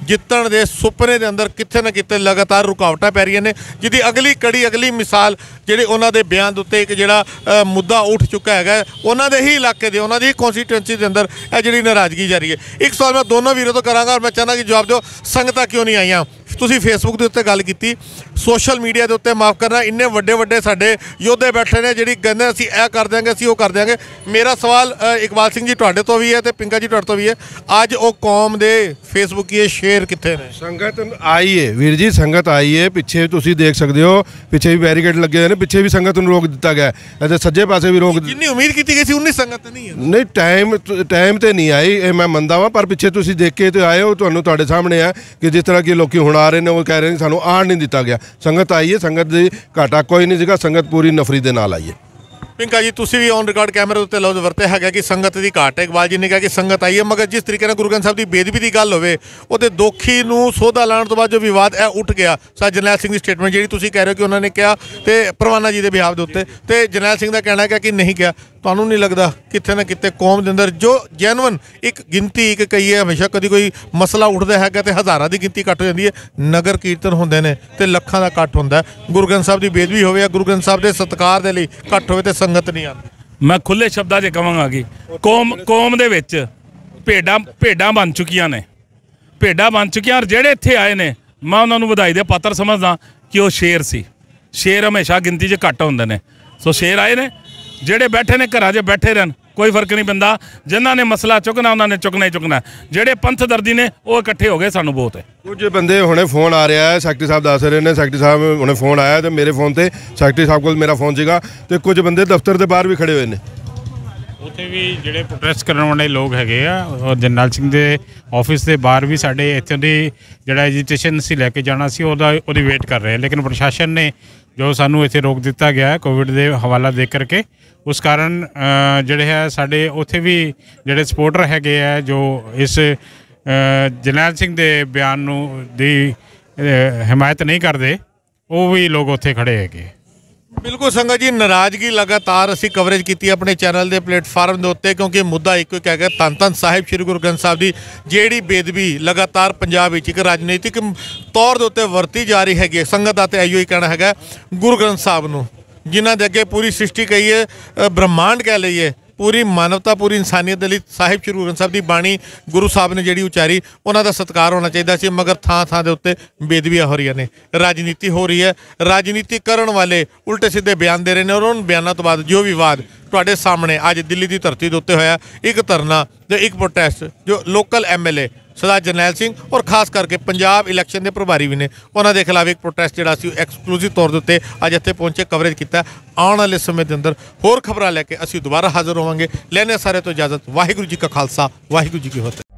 ਜਿੱਤਣ ਦੇ ਸੁਪਨੇ ਦੇ ਅੰਦਰ ਕਿਤੇ ਨਾ ਕਿਤੇ ਲਗਾਤਾਰ ਰੁਕਾਵਟਾਂ ਪੈ ਰਹੀਆਂ ਨੇ, ਜਿਹਦੀ ਅਗਲੀ ਕੜੀ, ਅਗਲੀ ਮਿਸਾਲ ਜਿਹੜੇ ਉਹਨਾਂ ਦੇ ਬਿਆਨ ਦੇ ਉੱਤੇ ਇੱਕ ਜਿਹੜਾ ਮੁੱਦਾ ਉੱਠ ਚੁੱਕਾ ਹੈਗਾ ਉਹਨਾਂ ਦੇ ਹੀ ਇਲਾਕੇ ਦੇ, ਉਹਨਾਂ ਦੀ ਕੌਂਸਟੀਟੂਐਂਸੀ ਦੇ ਅੰਦਰ ਇਹ ਜਿਹੜੀ ਨਾਰਾਜ਼ਗੀ ਜਾਰੀ ਹੈ। ਇੱਕ ਸਵਾਲ ਮੈਂ ਦੋਨੋਂ ਵੀਰੋ ਤੋਂ ਕਰਾਂਗਾ ਔਰ ਮੈਂ ਚਾਹੁੰਦਾ ਕਿ ਜਵਾਬ ਦਿਓ, ਸੰਗਤਾਂ ਕਿਉਂ ਨਹੀਂ ਆਈਆਂ? ਤੁਸੀਂ ਫੇਸਬੁੱਕ ਦੇ ਉੱਤੇ ਗੱਲ ਕੀਤੀ, ਸੋਸ਼ਲ ਮੀਡੀਆ ਦੇ ਉੱਤੇ ਮਾਫ ਕਰਨਾ ਇੰਨੇ ਵੱਡੇ ਵੱਡੇ ਸਾਡੇ ਯੋਧੇ ਬੈਠੇ ਨੇ ਜਿਹੜੀ ਕਹਿੰਦੇ ਅਸੀਂ ਇਹ ਕਰ ਦਿਆਂਗੇ, ਅਸੀਂ ਉਹ ਕਰ ਦਿਆਂਗੇ। ਮੇਰਾ ਸਵਾਲ ਇਕਬਾਲ ਸਿੰਘ ਜੀ ਤੁਹਾਡੇ ਤੋਂ ਵੀ ਹੈ ਤੇ ਪਿੰਕਾ ਜੀ ਤੁਹਾਡੇ ਤੋਂ ਵੀ ਹੈ, ਅੱਜ ਉਹ ਕੌਮ ਦੇ ਫੇਸਬੁੱਕੀ ਸ਼ੇਰ ਕਿੱਥੇ ਨੇ? ਸੰਗਤ ਆਈ ਹੈ ਵੀਰ ਜੀ, ਸੰਗਤ ਆਈ ਹੈ। ਪਿੱਛੇ ਤੁਸੀਂ ਦੇਖ ਸਕਦੇ ਹੋ, ਪਿੱਛੇ ਵੀ ਬੈਰੀਕੇਡ ਲੱਗੇ ਹੋਏ ਨੇ, ਪਿੱਛੇ ਵੀ ਸੰਗਤ ਨੂੰ ਰੋਕ ਦਿੱਤਾ ਗਿਆ ਅਤੇ ਸੱਜੇ ਪਾਸੇ ਵੀ ਰੋਕ। ਜਿੰਨੀ ਉਮੀਦ ਕੀਤੀ ਗਈ ਸੀ ਉਨੀ ਸੰਗਤ ਨਹੀਂ ਹੈ। ਨਹੀਂ, ਟਾਈਮ ਤੇ ਨਹੀਂ ਆਈ, ਇਹ ਮੈਂ ਮੰਨਦਾ ਵਾਂ, ਪਰ ਪਿੱਛੇ ਤੁਸੀਂ ਦੇਖ ਕੇ ਤੇ ਆਏ ਹੋ, ਤੁਹਾਨੂੰ ਤੁਹਾਡੇ ਸਾਹਮਣੇ ਹੈ ਕਿ ਜਿਸ ਤਰ੍ਹਾਂ ਕਿ ਲੋਕੀ ਹੁਣ ਆ ਰਹੇ ਨੇ ਉਹ ਕਹਿ ਰਹੇ ਨੇ ਸਾਨੂੰ ਆਣ ਨਹੀਂ ਦਿੱਤਾ ਗਿਆ। ਸੰਗਤ ਆਈ ਹੈ, ਸੰਗਤ ਦੀ ਘਾਟਾ ਕੋਈ ਨਹੀਂ ਸੀਗਾ, ਸੰਗਤ ਪੂਰੀ ਨਫਰੀ ਦੇ ਨਾਲ ਆਈ ਹੈ। ਪਿੰਕਾ ਜੀ ਤੁਸੀਂ ਵੀ ਔਨ ਰਿਕਾਰਡ ਕੈਮਰੇ ਉੱਤੇ ਲਫ਼ਜ਼ ਵਰਤੇ ਹੈਗਾ ਕਿ ਸੰਗਤ ਦੀ ਘਾਟ ਹੈ। ਇਕਬਾਲ ਜੀ ਨੇ ਕਿਹਾ ਕਿ ਸੰਗਤ ਆਈ ਹੈ, ਮਗਰ ਜਿਸ ਤਰੀਕੇ ਨਾਲ ਗੁਰੂ ਗ੍ਰੰਥ ਸਾਹਿਬ ਦੀ ਬੇਅਦਬੀ ਦੀ ਗੱਲ ਹੋਵੇ ਉਹਦੇ ਦੋਖੀ ਨੂੰ ਸੋਧਾ ਲਾਉਣ ਤੋਂ ਬਾਅਦ ਜੋ ਵਿਵਾਦ ਇਹ ਉੱਠ ਗਿਆ। ਸਰ ਜਰਨੈਲ ਸਿੰਘ ਦੀ ਸਟੇਟਮੈਂਟ ਜਿਹੜੀ ਤੁਸੀਂ ਕਹਿ ਰਹੇ ਹੋ ਕਿ ਉਹਨਾਂ ਨੇ ਕਿਹਾ ਤੇ ਪ੍ਰਵਾਨਾ ਜੀ ਦੇ ਬਿਹਾਫ ਦੇ ਉੱਤੇ, ਤੇ ਜਰਨੈਲ ਸਿੰਘ ਦਾ ਕਹਿਣਾ ਹੈ ਕਿ ਨਹੀਂ ਕਿਹਾ। ਤੁਹਾਨੂੰ ਨਹੀਂ ਲੱਗਦਾ ਕਿਤੇ ਨਾ ਕਿਤੇ ਕੌਮ ਦੇ ਅੰਦਰ ਜੋ ਜੈਨੂਅਨ ਇੱਕ ਗਿਣਤੀ ਇੱਕ ਕਹੀਏ ਹਮੇਸ਼ਾ ਕਦੀ ਕੋਈ ਮਸਲਾ ਉੱਠਦਾ ਹੈਗਾ ਤੇ ਹਜ਼ਾਰਾਂ ਦੀ ਗਿਣਤੀ ਘੱਟ ਹੋ ਜਾਂਦੀ ਹੈ। ਨਗਰ ਕੀਰਤਨ ਹੁੰਦੇ ਨੇ ਤੇ ਲੱਖਾਂ ਦਾ ਇਕੱਠ ਹੁੰਦਾ। ਗੁਰੂ ਗ੍ਰੰਥ ਸਾਹਿਬ ਦੀ ਬੇਅਦਬੀ ਹੋਵੇ ਜਾਂ ਗੁਰੂ ਗ੍ਰੰਥ ਸਾਹਿਬ ਦੇ ਸਤਿਕਾਰ ਦੇ ਲਈ ਇਕੱਠ ਹੋਵੇ ਤੇ ਸੰਗਤ ਨਹੀਂ ਆਉਂਦੀ। ਮੈਂ ਖੁੱਲੇ ਸ਼ਬਦਾਂ 'ਚ ਕਹਾਂਗਾ ਕਿ ਕੌਮ ਦੇ ਵਿੱਚ ਭੇਡਾਂ ਬਣ ਚੁੱਕੀਆਂ ਨੇ, ਭੇਡਾਂ ਬਣ ਚੁੱਕੀਆਂ। ਔਰ ਜਿਹੜੇ ਇੱਥੇ ਆਏ ਨੇ ਮੈਂ ਉਹਨਾਂ ਨੂੰ ਵਧਾਈ ਦੇ ਪਾਤਰ ਸਮਝਦਾ ਕਿ ਉਹ ਸ਼ੇਰ ਸੀ। ਸ਼ੇਰ ਹਮੇਸ਼ਾ ਗਿਣਤੀ 'ਚ ਘੱਟ ਹੁੰਦੇ ਨੇ। ਸੋ ਸ਼ੇਰ ਆਏ ਨੇ, ਜਿਹੜੇ ਬੈਠੇ ਨੇ ਘਰਾਂ 'ਚ ਬੈਠੇ ਰਹਿਣ, ਕੋਈ ਫਰਕ ਨਹੀਂ ਪੈਂਦਾ। ਜਿਨ੍ਹਾਂ ਨੇ ਮਸਲਾ ਚੁੱਕਣਾ ਉਹਨਾਂ ਨੇ ਚੁੱਕਣਾ ਹੀ ਚੁੱਕਣਾ। ਜਿਹੜੇ ਪੰਥ ਦਰਦੀ ਨੇ ਉਹ ਇਕੱਠੇ ਹੋ ਗਏ, ਸਾਨੂੰ ਬਹੁਤ ਹੈ। ਕੁਝ ਬੰਦੇ ਹੁਣੇ ਫੋਨ ਆ ਰਿਹਾ ਹੈ, ਸੈਕਟਰੀ ਸਾਹਿਬ ਦੱਸ ਰਹੇ ਨੇ, ਸੈਕਟਰੀ ਸਾਹਿਬ ਹੁਣੇ ਫੋਨ ਆਇਆ ਤੇ ਮੇਰੇ ਫੋਨ ਤੇ ਸੈਕਟਰੀ ਸਾਹਿਬ ਕੋਲ ਮੇਰਾ ਫੋਨ ਸੀਗਾ ਤੇ ਕੁਝ ਬੰਦੇ ਦਫ਼ਤਰ ਦੇ ਬਾਹਰ ਵੀ ਖੜੇ ਹੋਏ ਨੇ। ਉੱਥੇ ਵੀ ਜਿਹੜੇ ਪ੍ਰੋਟੈਸਟ ਕਰਨ ਵਾਲੇ ਲੋਕ ਹੈਗੇ ਆ, ਔਰ ਜਰਨੈਲ ਸਿੰਘ ਦੇ ਆਫਿਸ ਦੇ ਬਾਹਰ ਵੀ ਸਾਡੇ ਇੱਥੋਂ ਦੀ ਜਿਹੜਾ ਐਜੀਟੇਸ਼ਨ ਸੀ ਲੈ ਕੇ ਜਾਣਾ ਸੀ ਉਹਦੀ ਵੇਟ ਕਰ ਰਹੇ। ਲੇਕਿਨ ਪ੍ਰਸ਼ਾਸਨ ਨੇ ਜੋ ਸਾਨੂੰ ਇੱਥੇ ਰੋਕ ਦਿੱਤਾ ਗਿਆ ਕੋਵਿਡ ਦੇ ਹਵਾਲਾ ਦੇ ਕਰਕੇ, ਉਸ ਕਾਰਨ ਜਿਹੜੇ ਹੈ ਸਾਡੇ ਉੱਥੇ ਵੀ ਜਿਹੜੇ ਸਪੋਰਟਰ ਹੈਗੇ ਆ ਜੋ ਇਸ ਜਰਨੈਲ ਸਿੰਘ ਦੇ ਬਿਆਨ ਨੂੰ ਦੀ ਹਮਾਇਤ ਨਹੀਂ ਕਰਦੇ, ਉਹ ਵੀ ਲੋਕ ਉੱਥੇ ਖੜੇ ਹੈਗੇ। ਬਿਲਕੁਲ ਸੰਗਤ ਜੀ, ਨਾਰਾਜ਼ਗੀ ਲਗਾਤਾਰ ਅਸੀਂ ਕਵਰੇਜ ਕੀਤੀ ਆਪਣੇ ਚੈਨਲ ਦੇ ਪਲੇਟਫਾਰਮ ਦੇ ਉੱਤੇ, ਕਿਉਂਕਿ ਮੁੱਦਾ ਇੱਕੋ ਹੀ ਹੈਗਾ ਧੰਨ ਧੰਨ ਸਾਹਿਬ ਸ੍ਰੀ ਗੁਰੂ ਗ੍ਰੰਥ ਸਾਹਿਬ ਦੀ ਜਿਹੜੀ ਬੇਅਦਬੀ ਲਗਾਤਾਰ ਪੰਜਾਬ ਵਿੱਚ ਇੱਕ ਰਾਜਨੀਤਿਕ ਤੌਰ ਦੇ ਉੱਤੇ ਵਰਤੀ ਜਾ ਰਹੀ ਹੈਗੀ। ਸੰਗਤ ਦਾ ਤਾਂ ਇਹੋ ਹੀ ਕਹਿਣਾ ਹੈਗਾ ਗੁਰੂ ਗ੍ਰੰਥ ਸਾਹਿਬ ਨੂੰ, ਜਿਨ੍ਹਾਂ ਦੇ ਅੱਗੇ ਪੂਰੀ ਸ੍ਰਿਸ਼ਟੀ ਕਹੀਏ, ਬ੍ਰਹਮਾਂਡ ਕਹਿ ਲਈਏ, ਪੂਰੀ ਮਾਨਵਤਾ ਪੂਰੀ ਇਨਸਾਨੀਅਤ ਦੇ ਲਈ ਸਾਹਿਬ ਸ੍ਰੀ ਗੁਰੂ ਗ੍ਰੰਥ ਸਾਹਿਬ ਦੀ ਬਾਣੀ ਗੁਰੂ ਸਾਹਿਬ ਨੇ ਜਿਹੜੀ ਉਚਾਰੀ, ਉਹਨਾਂ ਦਾ ਸਤਿਕਾਰ ਹੋਣਾ ਚਾਹੀਦਾ ਸੀ। ਮਗਰ ਥਾਂ ਥਾਂ ਦੇ ਉੱਤੇ ਬੇਅਦਬੀਆਂ ਹੋ ਰਹੀਆਂ ਨੇ, ਰਾਜਨੀਤੀ ਹੋ ਰਹੀ ਹੈ। ਰਾਜਨੀਤੀ ਕਰਨ ਵਾਲੇ ਉਲਟੇ ਸਿੱਧੇ ਬਿਆਨ ਦੇ ਰਹੇ ਨੇ, ਔਰ ਉਹਨਾਂ ਬਿਆਨਾਂ ਤੋਂ ਬਾਅਦ ਜੋ ਵਿਵਾਦ ਤੁਹਾਡੇ ਸਾਹਮਣੇ ਅੱਜ ਦਿੱਲੀ ਦੀ ਧਰਤੀ ਦੇ ਉੱਤੇ ਹੋਇਆ, ਇੱਕ ਧਰਨਾ ਤੇ ਇੱਕ ਪ੍ਰੋਟੈਸਟ, ਜੋ ਲੋਕਲ MLA ਸਰਦਾਰ ਜਰਨੈਲ ਸਿੰਘ ਔਰ ਖਾਸ ਕਰਕੇ ਪੰਜਾਬ ਇਲੈਕਸ਼ਨ ਦੇ ਪ੍ਰਭਾਰੀ ਵੀ ਨੇ, ਉਹਨਾਂ ਦੇ ਖਿਲਾਫ ਇੱਕ ਪ੍ਰੋਟੈਸਟ ਜਿਹੜਾ ਸੀ ਐਕਸਕਲੂਸਿਵ ਤੌਰ ਦੇ ਉੱਤੇ ਅੱਜ ਇੱਥੇ ਪਹੁੰਚੇ ਕਵਰੇਜ ਕੀਤਾ। ਆਉਣ ਵਾਲੇ ਸਮੇਂ ਦੇ ਅੰਦਰ ਹੋਰ ਖਬਰਾਂ ਲੈ ਕੇ ਅਸੀਂ ਦੁਬਾਰਾ ਹਾਜ਼ਰ ਹੋਵਾਂਗੇ। ਲੈਣੇ ਸਾਰੇ ਤੋਂ ਇਜਾਜ਼ਤ। ਵਾਹਿਗੁਰੂ ਜੀ ਕਾ ਖਾਲਸਾ, ਵਾਹਿਗੁਰੂ ਜੀ ਕੀ ਫਤਿਹ।